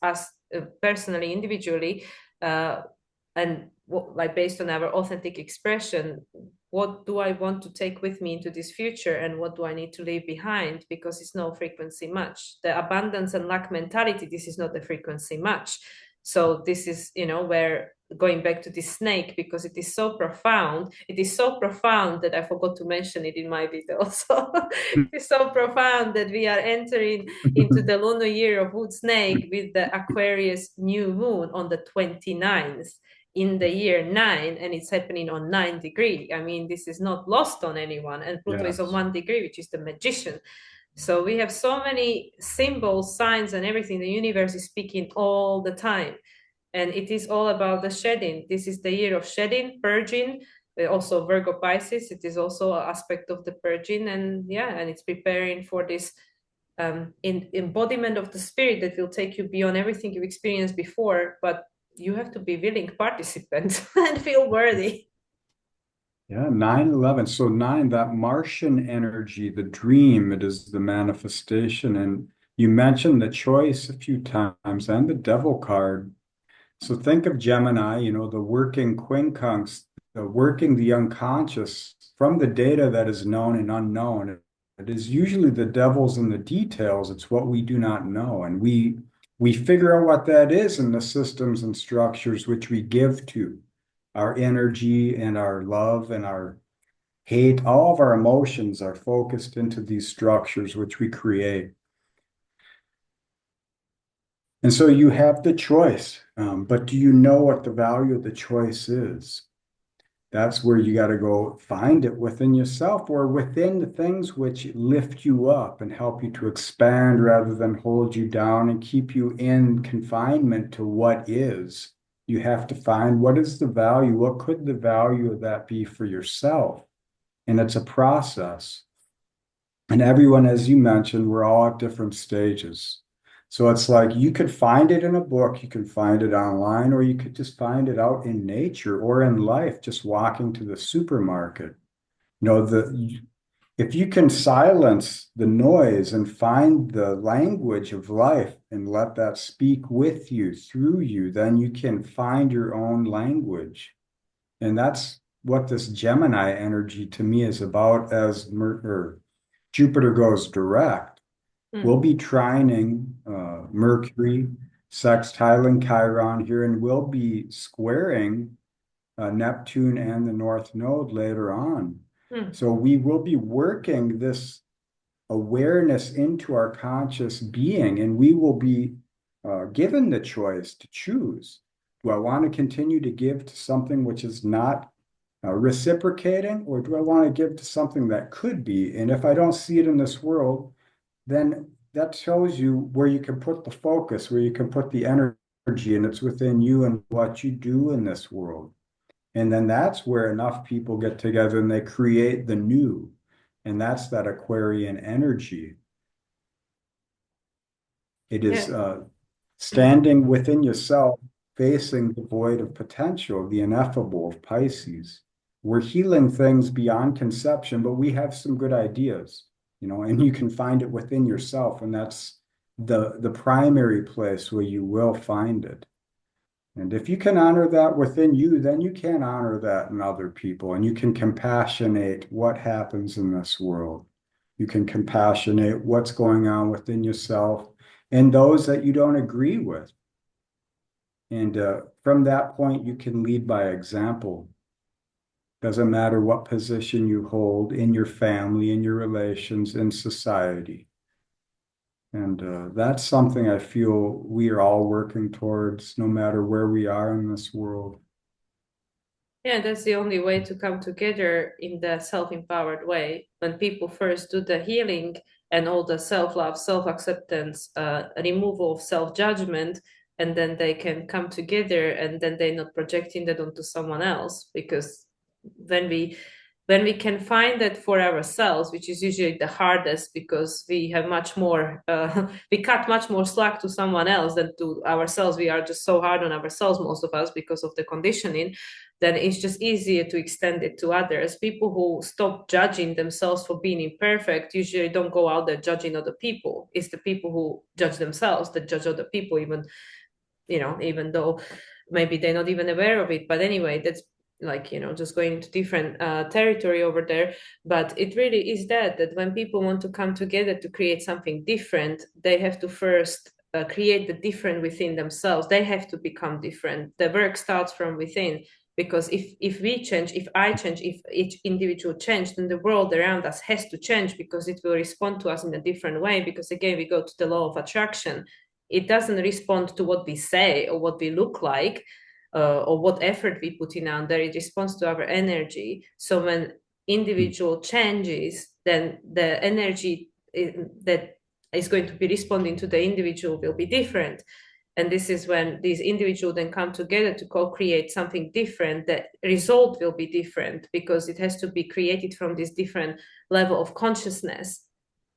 personally, individually, and like based on our authentic expression, what do I want to take with me into this future, and what do I need to leave behind? Because it's no frequency match. The abundance and lack mentality, this is not the frequency match. So this is, where going back to this snake, because it is so profound. It is so profound that I forgot to mention it in my video. So it's so profound that we are entering into the lunar year of Wood Snake with the Aquarius New Moon on the 29th in the year 9, and it's happening on 9 degree. I mean, this is not lost on anyone. And Pluto is on Yes. 1 degree, which is the magician. So we have so many symbols, signs, and everything. The universe is speaking all the time. And it is all about the shedding. This is the year of shedding, purging, also Virgo Pisces. It is also an aspect of the purging. And and it's preparing for this embodiment of the spirit that will take you beyond everything you've experienced before. But you have to be willing participant and feel worthy. Yeah, 9/11. So 9, that Martian energy, the dream, it is the manifestation. And you mentioned the choice a few times and the devil card. So think of Gemini, the working quincunx, the working the unconscious from the data that is known and unknown. It is usually the devil's in the details. It's what we do not know. And we figure out what that is in the systems and structures which we give to our energy and our love and our hate. All of our emotions are focused into these structures which we create. And so you have the choice, but do you know what the value of the choice is? That's where you got to go find it within yourself or within the things which lift you up and help you to expand rather than hold you down and keep you in confinement to what is. You have to find what is the value, what could the value of that be for yourself? And it's a process. And everyone, as you mentioned, we're all at different stages. So it's like you could find it in a book, you can find it online, or you could just find it out in nature or in life, just walking to the supermarket. If you can silence the noise and find the language of life and let that speak with you, through you, then you can find your own language. And that's what this Gemini energy to me is about as Jupiter goes direct. We'll be trining Mercury, sextiling Chiron here, and we'll be squaring Neptune and the North Node later on. So we will be working this awareness into our conscious being, and we will be given the choice to choose. Do I want to continue to give to something which is not reciprocating, or do I want to give to something that could be? And if I don't see it in this world, then that shows you where you can put the focus, where you can put the energy, and it's within you and what you do in this world. And then that's where enough people get together and they create the new. And that's that Aquarian energy. It is standing within yourself, facing the void of potential, the ineffable of Pisces. We're healing things beyond conception, but we have some good ideas, and you can find it within yourself. And that's the primary place where you will find it. And if you can honor that within you, then you can honor that in other people, and you can compassionate what happens in this world. You can compassionate what's going on within yourself and those that you don't agree with. And from that point, you can lead by example. Doesn't matter what position you hold in your family, in your relations, in society. And that's something I feel we are all working towards, no matter where we are in this world. Yeah, that's the only way to come together in the self-empowered way. When people first do the healing and all the self-love, self-acceptance, removal of self-judgment, and then they can come together, and then they're not projecting that onto someone else. Because when we when we can find that for ourselves, which is usually the hardest because we have much more, we cut much more slack to someone else than to ourselves. We are just so hard on ourselves, most of us, because of the conditioning. Then it's just easier to extend it to others. People who stop judging themselves for being imperfect usually don't go out there judging other people. It's the people who judge themselves that judge other people, even though maybe they're not even aware of it. But anyway, that's like, just going into different territory over there. But it really is that when people want to come together to create something different, they have to first create the different within themselves. They have to become different. The work starts from within, because if we change, if I change, if each individual change, then the world around us has to change, because it will respond to us in a different way. Because again, we go to the law of attraction. It doesn't respond to what we say or what we look like, or what effort we put in out there. It responds to our energy. So when individual changes, then the energy that is going to be responding to the individual will be different. And this is when these individuals then come together to co-create something different. The result will be different, because it has to be created from this different level of consciousness.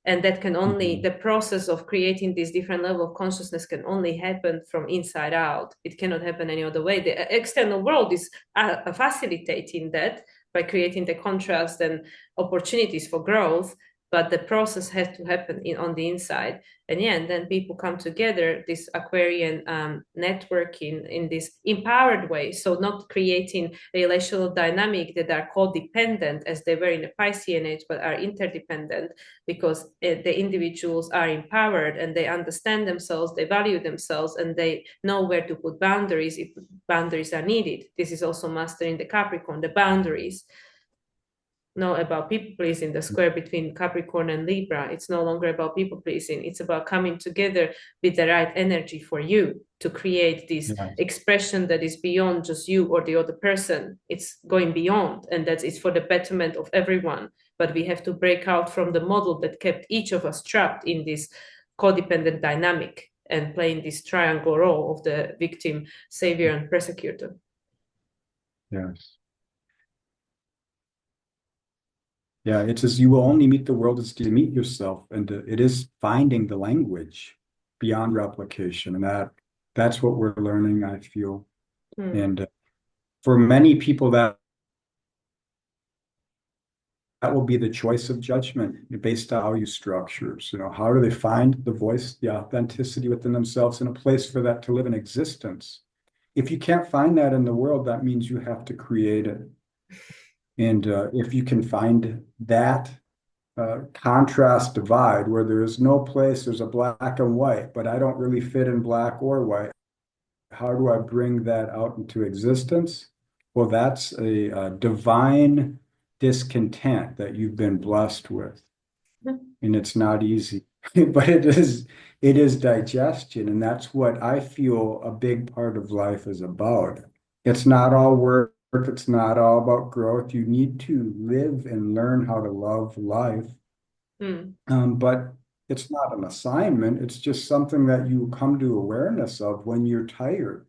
And that can only, the process of creating this different level of consciousness can only happen from inside out. It cannot happen any other way. The external world is facilitating that by creating the contrast and opportunities for growth, but the process has to happen on the inside. And then people come together, this Aquarian networking in this empowered way. So not creating relational dynamic that are codependent as they were in the Piscean age, but are interdependent, because the individuals are empowered and they understand themselves, they value themselves, and they know where to put boundaries if boundaries are needed. This is also mastering the Capricorn, the boundaries. Not about people pleasing, the square between Capricorn and Libra. It's no longer about people pleasing. It's about coming together with the right energy for you to create this expression that is beyond just you or the other person. It's going beyond, and it's for the betterment of everyone. But we have to break out from the model that kept each of us trapped in this codependent dynamic and playing this triangle role of the victim, savior, and persecutor. Yes. Yeah, it's as you will only meet the world as you meet yourself, and it is finding the language beyond replication, and that's what we're learning, I feel. And for many people, that will be the choice of judgment based on how you structure. So, how do they find the voice, the authenticity within themselves, and a place for that to live in existence? If you can't find that in the world, that means you have to create it. And if you can find that contrast divide where there is no place, there's a black and white, but I don't really fit in black or white. How do I bring that out into existence? Well, that's a divine discontent that you've been blessed with. And it's not easy, but it is digestion. And that's what I feel a big part of life is about. It's not all work. It's not all about growth. You need to live and learn how to love life. But it's not an assignment. It's just something that you come to awareness of when you're tired.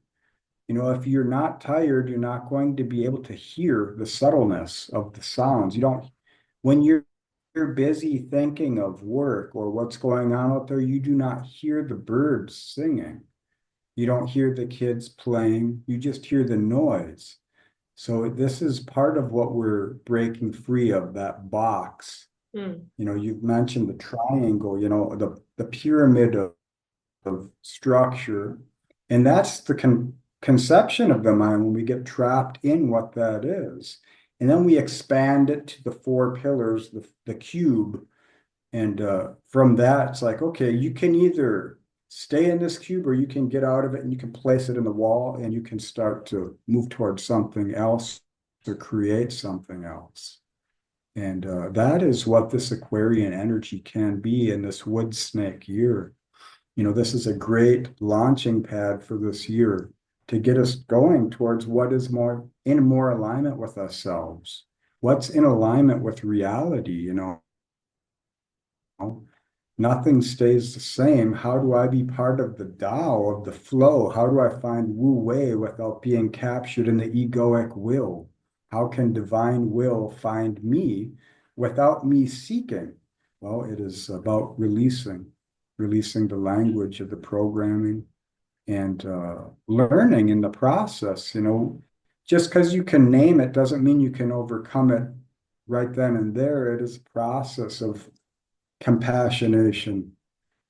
If you're not tired, you're not going to be able to hear the subtleness of the sounds. When you're busy thinking of work or what's going on out there, you do not hear the birds singing. You don't hear the kids playing. You just hear the noise. So this is part of what we're breaking free of, that box. You've mentioned the triangle, the pyramid of structure. And that's the conception of the mind when we get trapped in what that is. And then we expand it to the four pillars, the cube. And from that, it's like, okay, you can either stay in this cube or you can get out of it and you can place it in the wall and you can start to move towards something else or create something else. And that is what this Aquarian energy can be in this wood snake year. This is a great launching pad for this year to get us going towards what is more alignment with ourselves. What's in alignment with reality, Nothing stays the same. How do I be part of the Tao, of the flow? How do I find Wu Wei without being captured in the egoic will? How can divine will find me without me seeking? Well, it is about releasing the language of the programming and learning in the process. Just because you can name it doesn't mean you can overcome it right then and there. It is a process of compassionation.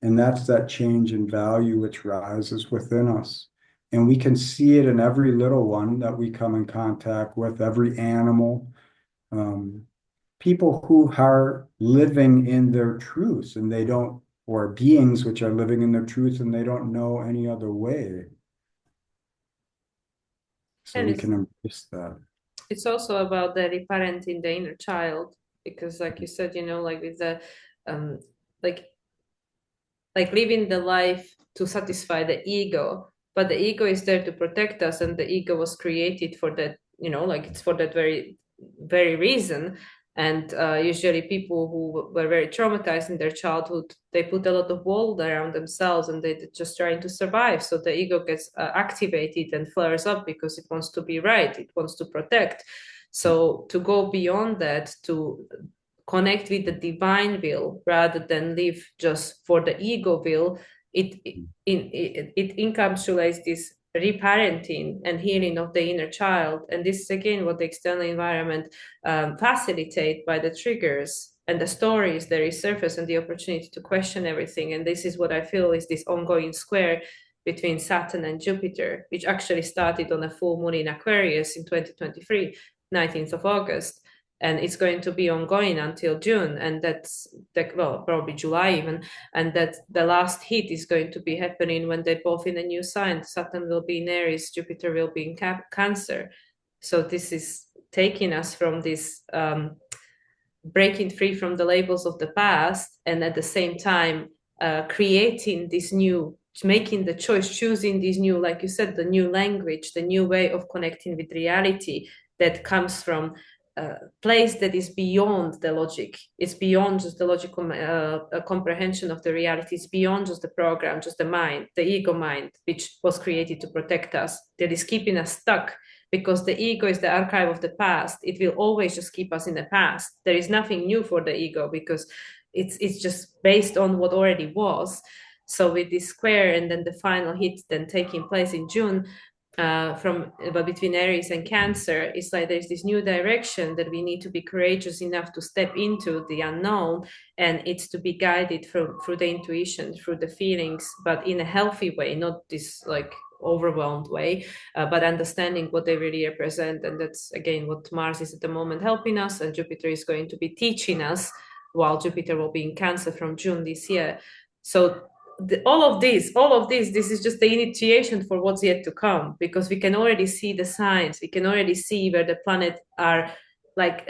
And that's that change in value which rises within us. And we can see it in every little one that we come in contact with, every animal, people who are living in their truth and they don't, or beings which are living in their truth and they don't know any other way. So And we can embrace that. it's also about the reparenting the inner child, because like you said, like with the um like living the life to satisfy the ego, but the ego is there to protect us, and the ego was created for that, like it's for that very reason. And usually people who were very traumatized in their childhood, they put a lot of wall around themselves and they're just trying to survive. So the ego gets activated and flares up because it wants to be right, it wants to protect. So to go beyond that, to connect with the divine will rather than live just for the ego will, it encapsulates this reparenting and healing of the inner child. And this is again what the external environment facilitate by the triggers and the stories that resurface and the opportunity to question everything. And this is what I feel is this ongoing square between Saturn and Jupiter, which actually started on a full moon in Aquarius in 2023, 19th of August. And it's going to be ongoing until June, and well, probably July even. And that the last hit is going to be happening when they're both in a new sign. Saturn will be in Aries, Jupiter will be in Cancer. So this is taking us from this breaking free from the labels of the past, and at the same time creating this new, making the choice, choosing this new, like you said, the new language, the new way of connecting with reality that comes from a place that is beyond the logic. It's beyond just the logical comprehension of the reality. It's beyond just the program, just the mind, the ego mind, which was created to protect us, that is keeping us stuck, because the ego is the archive of the past. It will always just keep us in the past. There is nothing new for the ego because it's just based on what already was. So with this square and then the final hit then taking place in June, but between Aries and Cancer, it's like there's this new direction that we need to be courageous enough to step into the unknown, and it's to be guided through the intuition, through the feelings, but in a healthy way, not this like overwhelmed way, but understanding what they really represent. And that's again what Mars is at the moment helping us, and Jupiter is going to be teaching us, while Jupiter will be in Cancer from June this year. So all of this is just the initiation for what's yet to come, because we can already see the signs, we can already see where the planet are like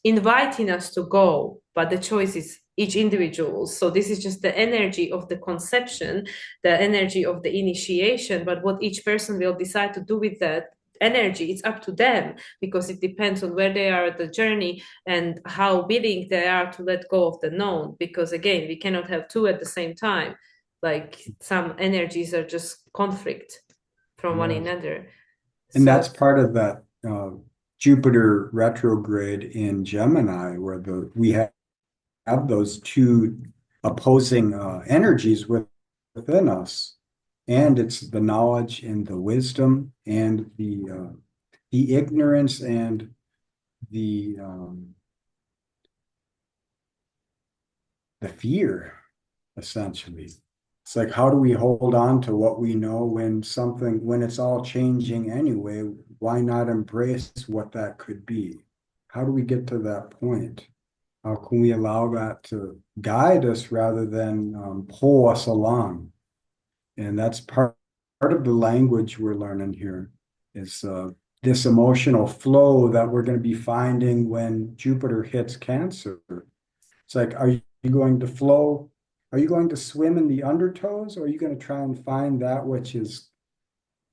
inviting us to go, but the choice is each individual. So this is just the energy of the conception, the energy of the initiation, but what each person will decide to do with that energy, it's up to them, because it depends on where they are at the journey and how willing they are to let go of the known. Because again, we cannot have two at the same time. Like some energies are just conflict from one another. And that's part of that Jupiter retrograde in Gemini, where we have those two opposing energies within us. And it's the knowledge and the wisdom and the ignorance and the fear, essentially. It's like, how do we hold on to what we know when it's all changing anyway? Why not embrace what that could be? How do we get to that point? How can we allow that to guide us rather than pull us along? And that's part of the language we're learning here is this emotional flow that we're going to be finding when Jupiter hits Cancer. It's like, are you going to flow? Are you going to swim in the undertows, or are you going to try and find that which is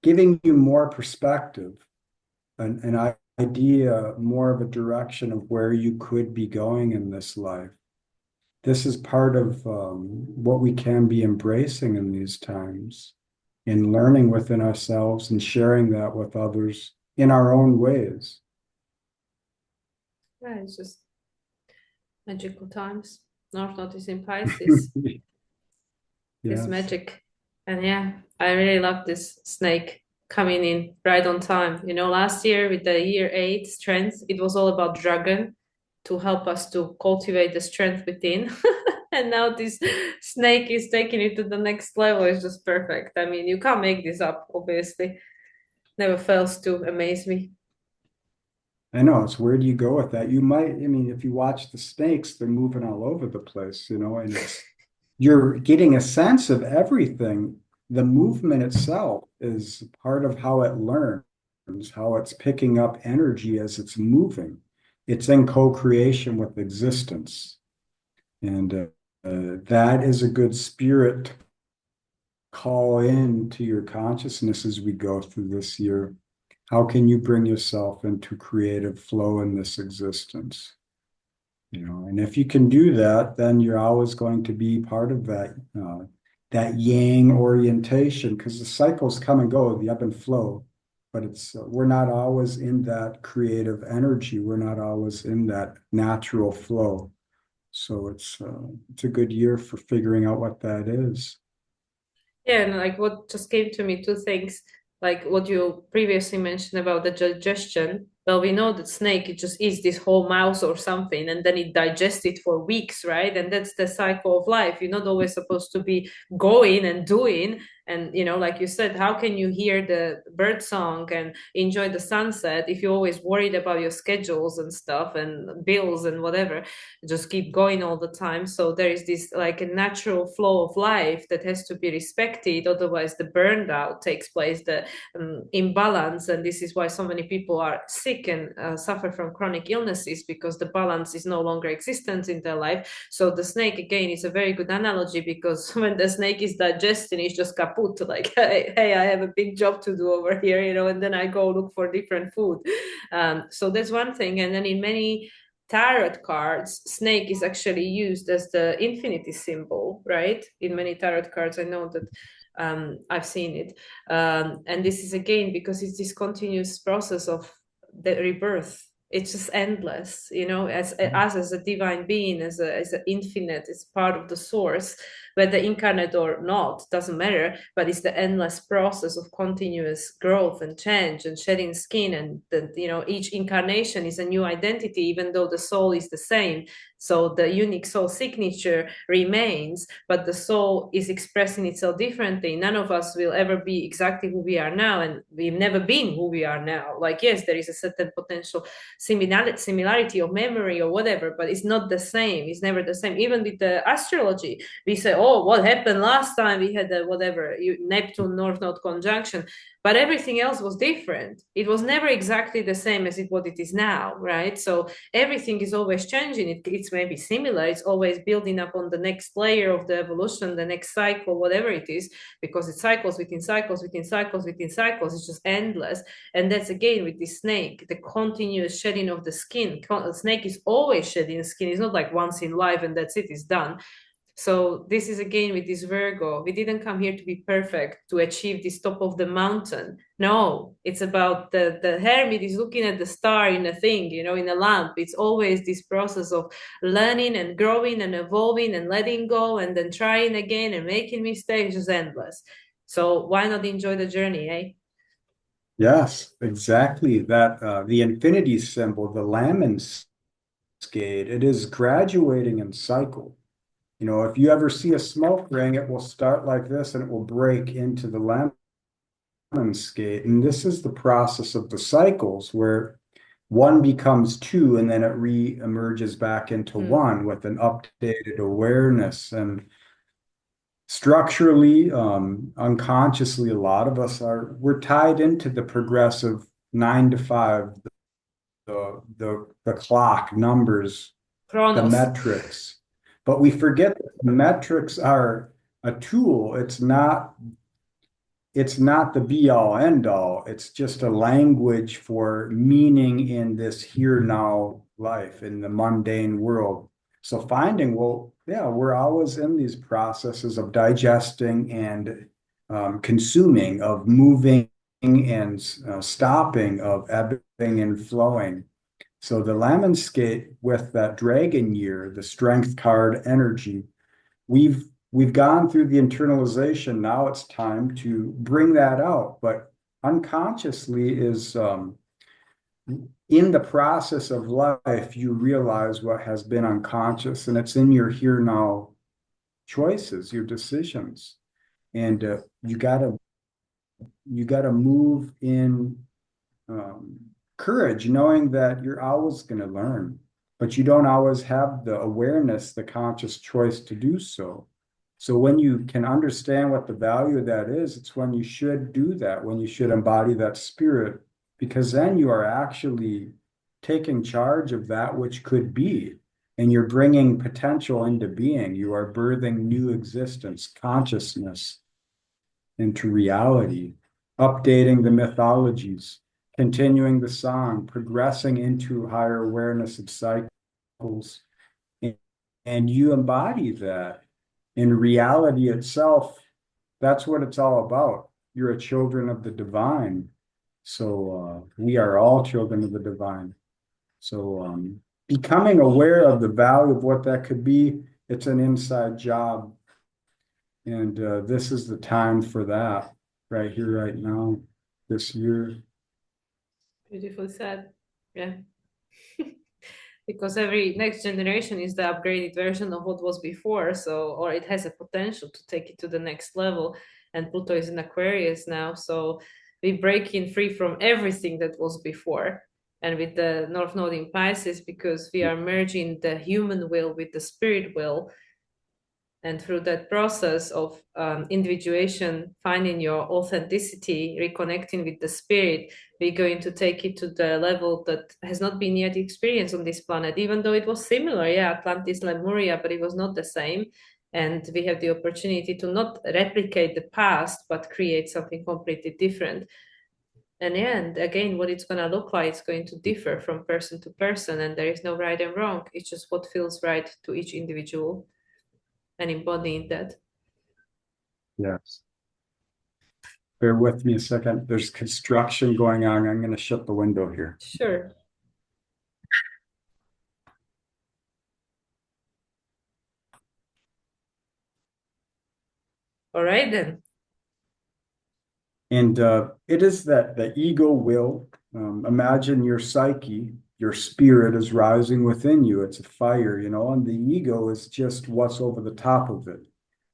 giving you more perspective, an idea, more of a direction of where you could be going in this life? This is part of what we can be embracing in these times, in learning within ourselves and sharing that with others in our own ways. Yeah, it's just magical times. North Node is in Pisces. This Yes. magic. And yeah, I really love this snake coming in right on time. You know, last year with the year 8 strength, it was all about dragon to help us to cultivate the strength within. And now this snake is taking it to the next level. It's just perfect. I mean, you can't make this up, obviously. Never fails to amaze me. I know. It's where do you go with that? You might, I mean, if you watch the snakes, they're moving all over the place, you know, and you're getting a sense of everything. The movement itself is part of how it learns, how it's picking up energy as it's moving. It's in co-creation with existence. And that is a good spirit call in to your consciousness as we go through this year. How can you bring yourself into creative flow in this existence? You know, and if you can do that, then you're always going to be part of that yang orientation, because the cycles come and go, the ebb and flow, but it's we're not always in that creative energy. We're not always in that natural flow. So it's a good year for figuring out what that is. Yeah, and like what just came to me, two things, like what you previously mentioned about the digestion. Well, we know that snake, it just eats this whole mouse or something, and then it digests it for weeks, right? And that's the cycle of life. You're not always supposed to be going and doing. And you know, like you said, how can you hear the bird song and enjoy the sunset if you're always worried about your schedules and stuff and bills and whatever? Just keep going all the time. So there is this like a natural flow of life that has to be respected. Otherwise, the burned out takes place, the imbalance. And this is why so many people are sick and suffer from chronic illnesses, because the balance is no longer existent in their life. So the snake, again, is a very good analogy, because when the snake is digesting, it's just kaput. Like, hey, I have a big job to do over here, you know, and then I go look for different food. So that's one thing. And then in many tarot cards, snake is actually used as the infinity symbol, right? In many tarot cards, I know that I've seen it. And this is again because it's this continuous process of the rebirth. It's just endless, you know, as us as a divine being, as an infinite, it's part of the source, whether incarnate or not, doesn't matter, but it's the endless process of continuous growth and change and shedding skin. And the, you know, each incarnation is a new identity, even though the soul is the same. So the unique soul signature remains, but the soul is expressing itself differently. None of us will ever be exactly who we are now, and we've never been who we are now. Like, yes, there is a certain potential similarity of memory or whatever, but it's not the same. It's never the same. Even with the astrology, we say, oh, what happened last time we had the whatever Neptune North Node conjunction, but everything else was different. It was never exactly the same as what it is now, right? So everything is always changing. It's maybe similar. It's always building up on the next layer of the evolution, the next cycle, whatever it is, because it cycles within cycles within cycles within cycles. It's just endless. And that's again with the snake, the continuous shedding of the skin. The snake is always shedding skin. It's not like once in life and that's it, it's done. So this is again with this Virgo. We didn't come here to be perfect, to achieve this top of the mountain. No, it's about the hermit is looking at the star in a thing, you know, in a lamp. It's always this process of learning and growing and evolving and letting go and then trying again and making mistakes, just endless. So why not enjoy the journey, eh? Yes, exactly. That the infinity symbol, the Lammen scale, it is graduating in cycle. You know, if you ever see a smoke ring, it will start like this and it will break into the lemon skate. And this is the process of the cycles where one becomes two and then it re-emerges back into one with an updated awareness. And structurally, unconsciously, a lot of us we're tied into the progressive 9 to 5, the clock numbers, the Chronos. metrics. But we forget that the metrics are a tool. It's not the be all end all. It's just a language for meaning in this here now life, in the mundane world. So finding, well, yeah, we're always in these processes of digesting and consuming, of moving and stopping, of ebbing and flowing. So the landscape with that dragon year, the strength card energy, we've gone through the internalization. Now it's time to bring that out. But unconsciously is in the process of life, you realize what has been unconscious, and it's in your here now choices, your decisions. And you gotta move in courage, knowing that you're always going to learn, but you don't always have the awareness, the conscious choice to do so. So when you can understand what the value of that is, it's when you should do that, when you should embody that spirit, because then you are actually taking charge of that which could be, and you're bringing potential into being. You are birthing new existence, consciousness into reality, updating the mythologies, continuing the song, progressing into higher awareness of cycles. And you embody that in reality itself. That's what it's all about. You're a children of the divine. So we are all children of the divine. So becoming aware of the value of what that could be, it's an inside job. And this is the time for that right here, right now, this year. Beautiful said. Yeah. Because every next generation is the upgraded version of what was before. So, or it has a potential to take it to the next level. And Pluto is in Aquarius now. So we break in free from everything that was before. And with the North Node in Pisces, because we are merging the human will with the spirit will, and through that process of individuation, finding your authenticity, reconnecting with the spirit, we're going to take it to the level that has not been yet experienced on this planet, even though it was similar. Yeah, Atlantis, Lemuria, but it was not the same. And we have the opportunity to not replicate the past, but create something completely different. And yeah, and again, what it's going to look like is going to differ from person to person, and there is no right and wrong. It's just what feels right to each individual and embodying that. Yes. Bear with me a second. There's construction going on. I'm going to shut the window here. Sure. All right then. And it is that the ego will, imagine your psyche, your spirit is rising within you. It's a fire, and the ego is just what's over the top of it.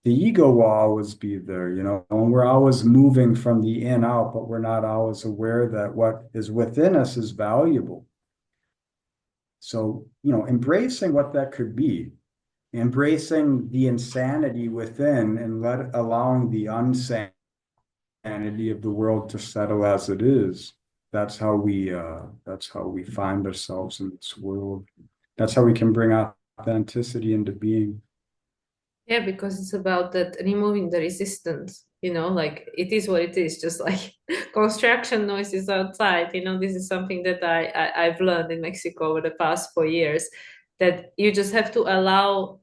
The ego will always be there, and we're always moving from the in out, but we're not always aware that what is within us is valuable. So, embracing what that could be, embracing the insanity within and allowing the insanity of the world to settle as it is. That's how we find ourselves in this world. That's how we can bring authenticity into being. Yeah, because it's about that removing the resistance, like it is what it is, just like construction noises outside. This is something that I've learned in Mexico over the past 4 years, that you just have to allow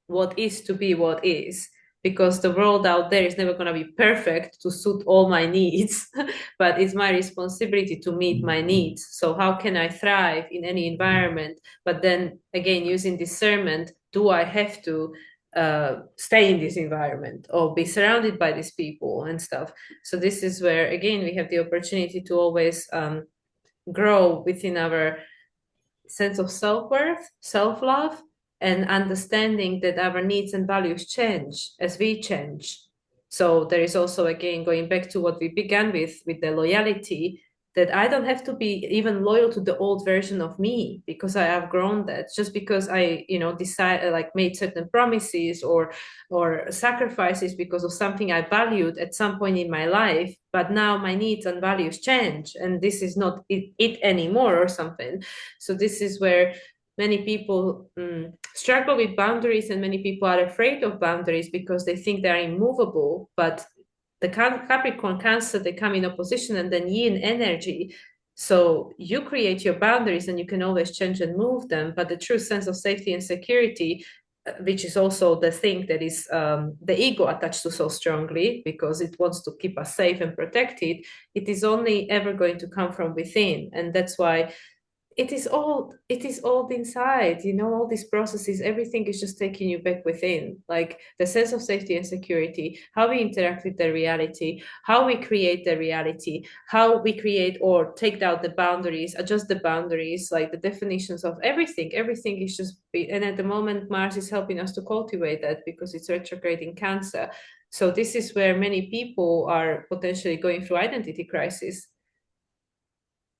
what is to be what is, because the world out there is never going to be perfect to suit all my needs, but it's my responsibility to meet my needs. So how can I thrive in any environment? But then again, using discernment, do I have to stay in this environment or be surrounded by these people and stuff? So this is where again we have the opportunity to always grow within our sense of self-worth, self-love, and understanding that our needs and values change as we change. So there is also, again, going back to what we began with the loyalty, that I don't have to be even loyal to the old version of me because I have grown that. Just because I, decide, like made certain promises or sacrifices because of something I valued at some point in my life, but now my needs and values change, and this is not it anymore or something. So this is where many people struggle with boundaries, and many people are afraid of boundaries because they think they're immovable. But the Capricorn Cancer, they come in opposition, and then yin energy. So you create your boundaries and you can always change and move them. But the true sense of safety and security, which is also the thing that is the ego attached to so strongly because it wants to keep us safe and protected, it is only ever going to come from within. And that's why it is all inside, you know, all these processes, everything is just taking you back within, like the sense of safety and security, how we interact with the reality, how we create the reality, how we create or take down the boundaries, adjust the boundaries, like the definitions of everything is just and at the moment Mars is helping us to cultivate that because it's retrograde in Cancer. So this is where many people are potentially going through identity crisis,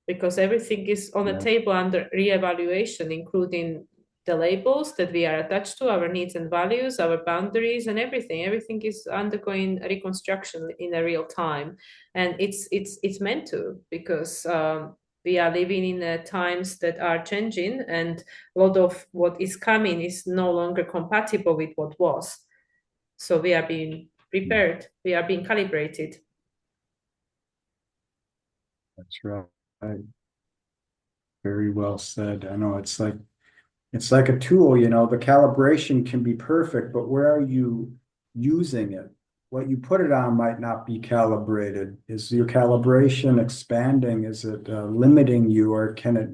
because everything is on the Yeah. table under reevaluation, including the labels that we are attached to, our needs and values, our boundaries, and everything. Everything is undergoing reconstruction in a real time, and it's meant to, because we are living in times that are changing, and a lot of what is coming is no longer compatible with what was. So we are being prepared, we are being calibrated. That's right. Very well said. I know it's like a tool, you know, the calibration can be perfect, but where are you using it? What you put it on might not be calibrated. Is your calibration expanding? Is it limiting you, or can it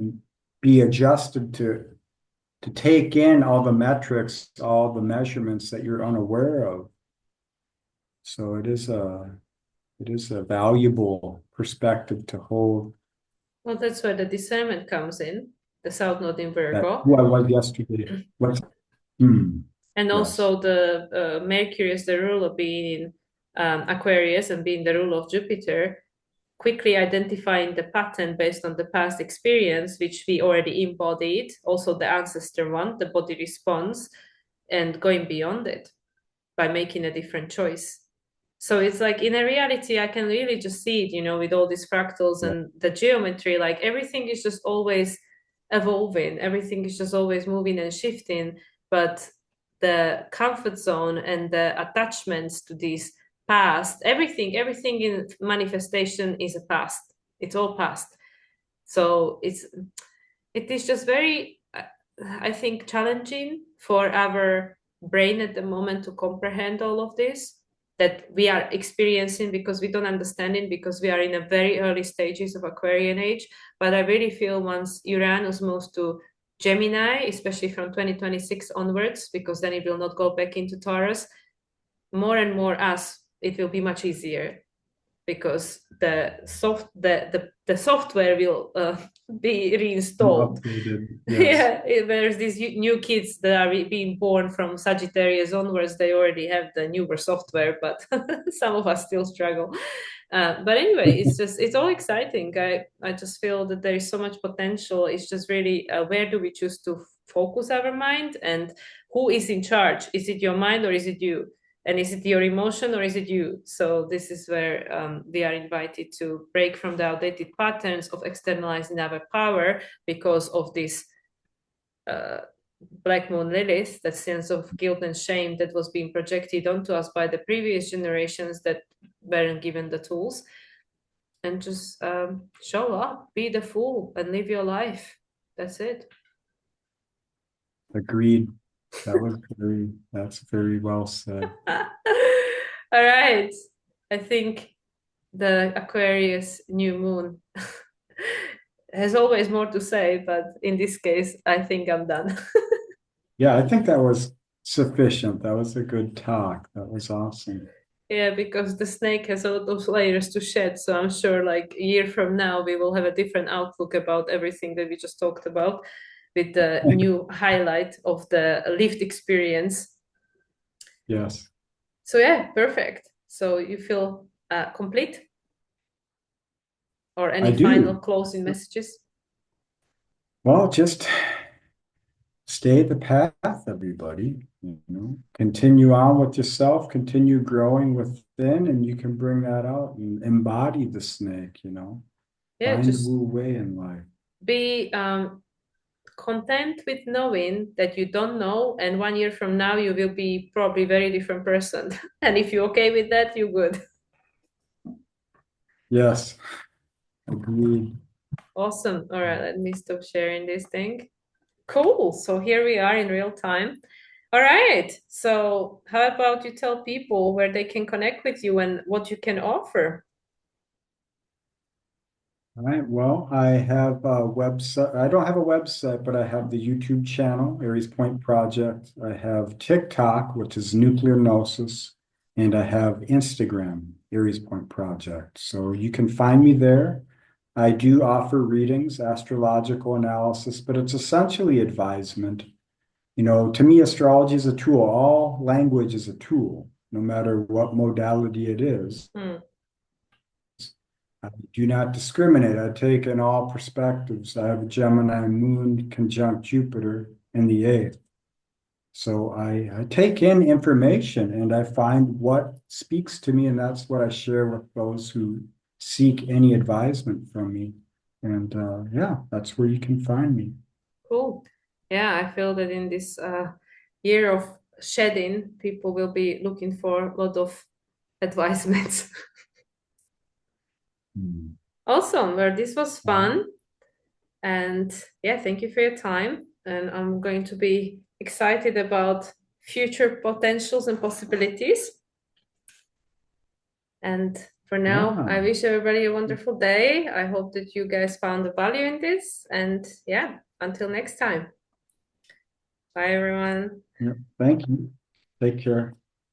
be adjusted to take in all the metrics, all the measurements that you're unaware of? So it is a valuable perspective to hold. Well, that's where the discernment comes in, the South Node in That Virgo. who I was yesterday. What's hmm, And yes. also the Mercury is the ruler being in Aquarius and being the ruler of Jupiter, quickly identifying the pattern based on the past experience, which we already embodied, also the ancestor one, the body response, and going beyond it by making a different choice. So it's like in a reality, I can really just see it, you know, with all these fractals Yeah. and the geometry, like everything is just always evolving, everything is just always moving and shifting. But the comfort zone and the attachments to these past, everything in manifestation is a past. It's all past. So it is just very, I think, challenging for our brain at the moment to comprehend all of this that we are experiencing, because we don't understand it, because we are in a very early stages of Aquarian age. But I really feel once Uranus moves to Gemini, especially from 2026 onwards, because then it will not go back into Taurus, more and more us, it will be much easier, because the software will be Be reinstalled. updated. Yes. Yeah, there's these new kids that are being born from Sagittarius onwards. They already have the newer software, but some of us still struggle. But anyway, it's all exciting. I just feel that there is so much potential. It's just really where do we choose to focus our mind, and who is in charge? Is it your mind or is it you? And is it your emotion or is it you? So this is where we are invited to break from the outdated patterns of externalizing our power because of this uh, Black Moon Lilith, that sense of guilt and shame that was being projected onto us by the previous generations that weren't given the tools. And just show up, be the fool, and live your life. That's it. Agreed. That's very well said. All right. I think the Aquarius new moon has always more to say, but in this case, I think I'm done. Yeah, I think that was sufficient. That was a good talk. That was awesome. Yeah, because the snake has a lot of layers to shed. So I'm sure like a year from now, we will have a different outlook about everything that we just talked about, with the new highlight of the lived experience. Yes, So yeah, perfect. So you feel complete, or I any final do. closing messages? Well, just stay the path, everybody. You know, continue on with yourself, continue growing within, and you can bring that out and embody the snake, you know. Yeah, Find just Wu Wei in life. be content with knowing that you don't know, and 1 year from now you will be probably a very different person. And if you're okay with that, you're good. Yes, agreed. Awesome. All right, let me stop sharing this thing. Cool. So here we are in real time. All right. So how about you tell people where they can connect with you and what you can offer? All right. Well, I have a website. I don't have a website, but I have the YouTube channel, Aries Point Project. I have TikTok, which is Nuclear Gnosis, and I have Instagram, Aries Point Project. So you can find me there. I do offer readings, astrological analysis, but it's essentially advisement. To me, astrology is a tool. All language is a tool, no matter what modality it is. Hmm. I do not discriminate. I take in all perspectives. I have a Gemini moon conjunct Jupiter in the eighth. So I take in information and I find what speaks to me, and that's what I share with those who seek any advisement from me. And yeah, that's where you can find me. Cool. Yeah, I feel that in this year of shedding, people will be looking for a lot of advisements. Hmm. Awesome. Well, this was fun. And yeah, thank you for your time. And I'm going to be excited about future potentials and possibilities. And for now, Yeah. I wish everybody a wonderful day. I hope that you guys found the value in this. And yeah, until next time. Bye, everyone. Yeah. Thank you. Take care.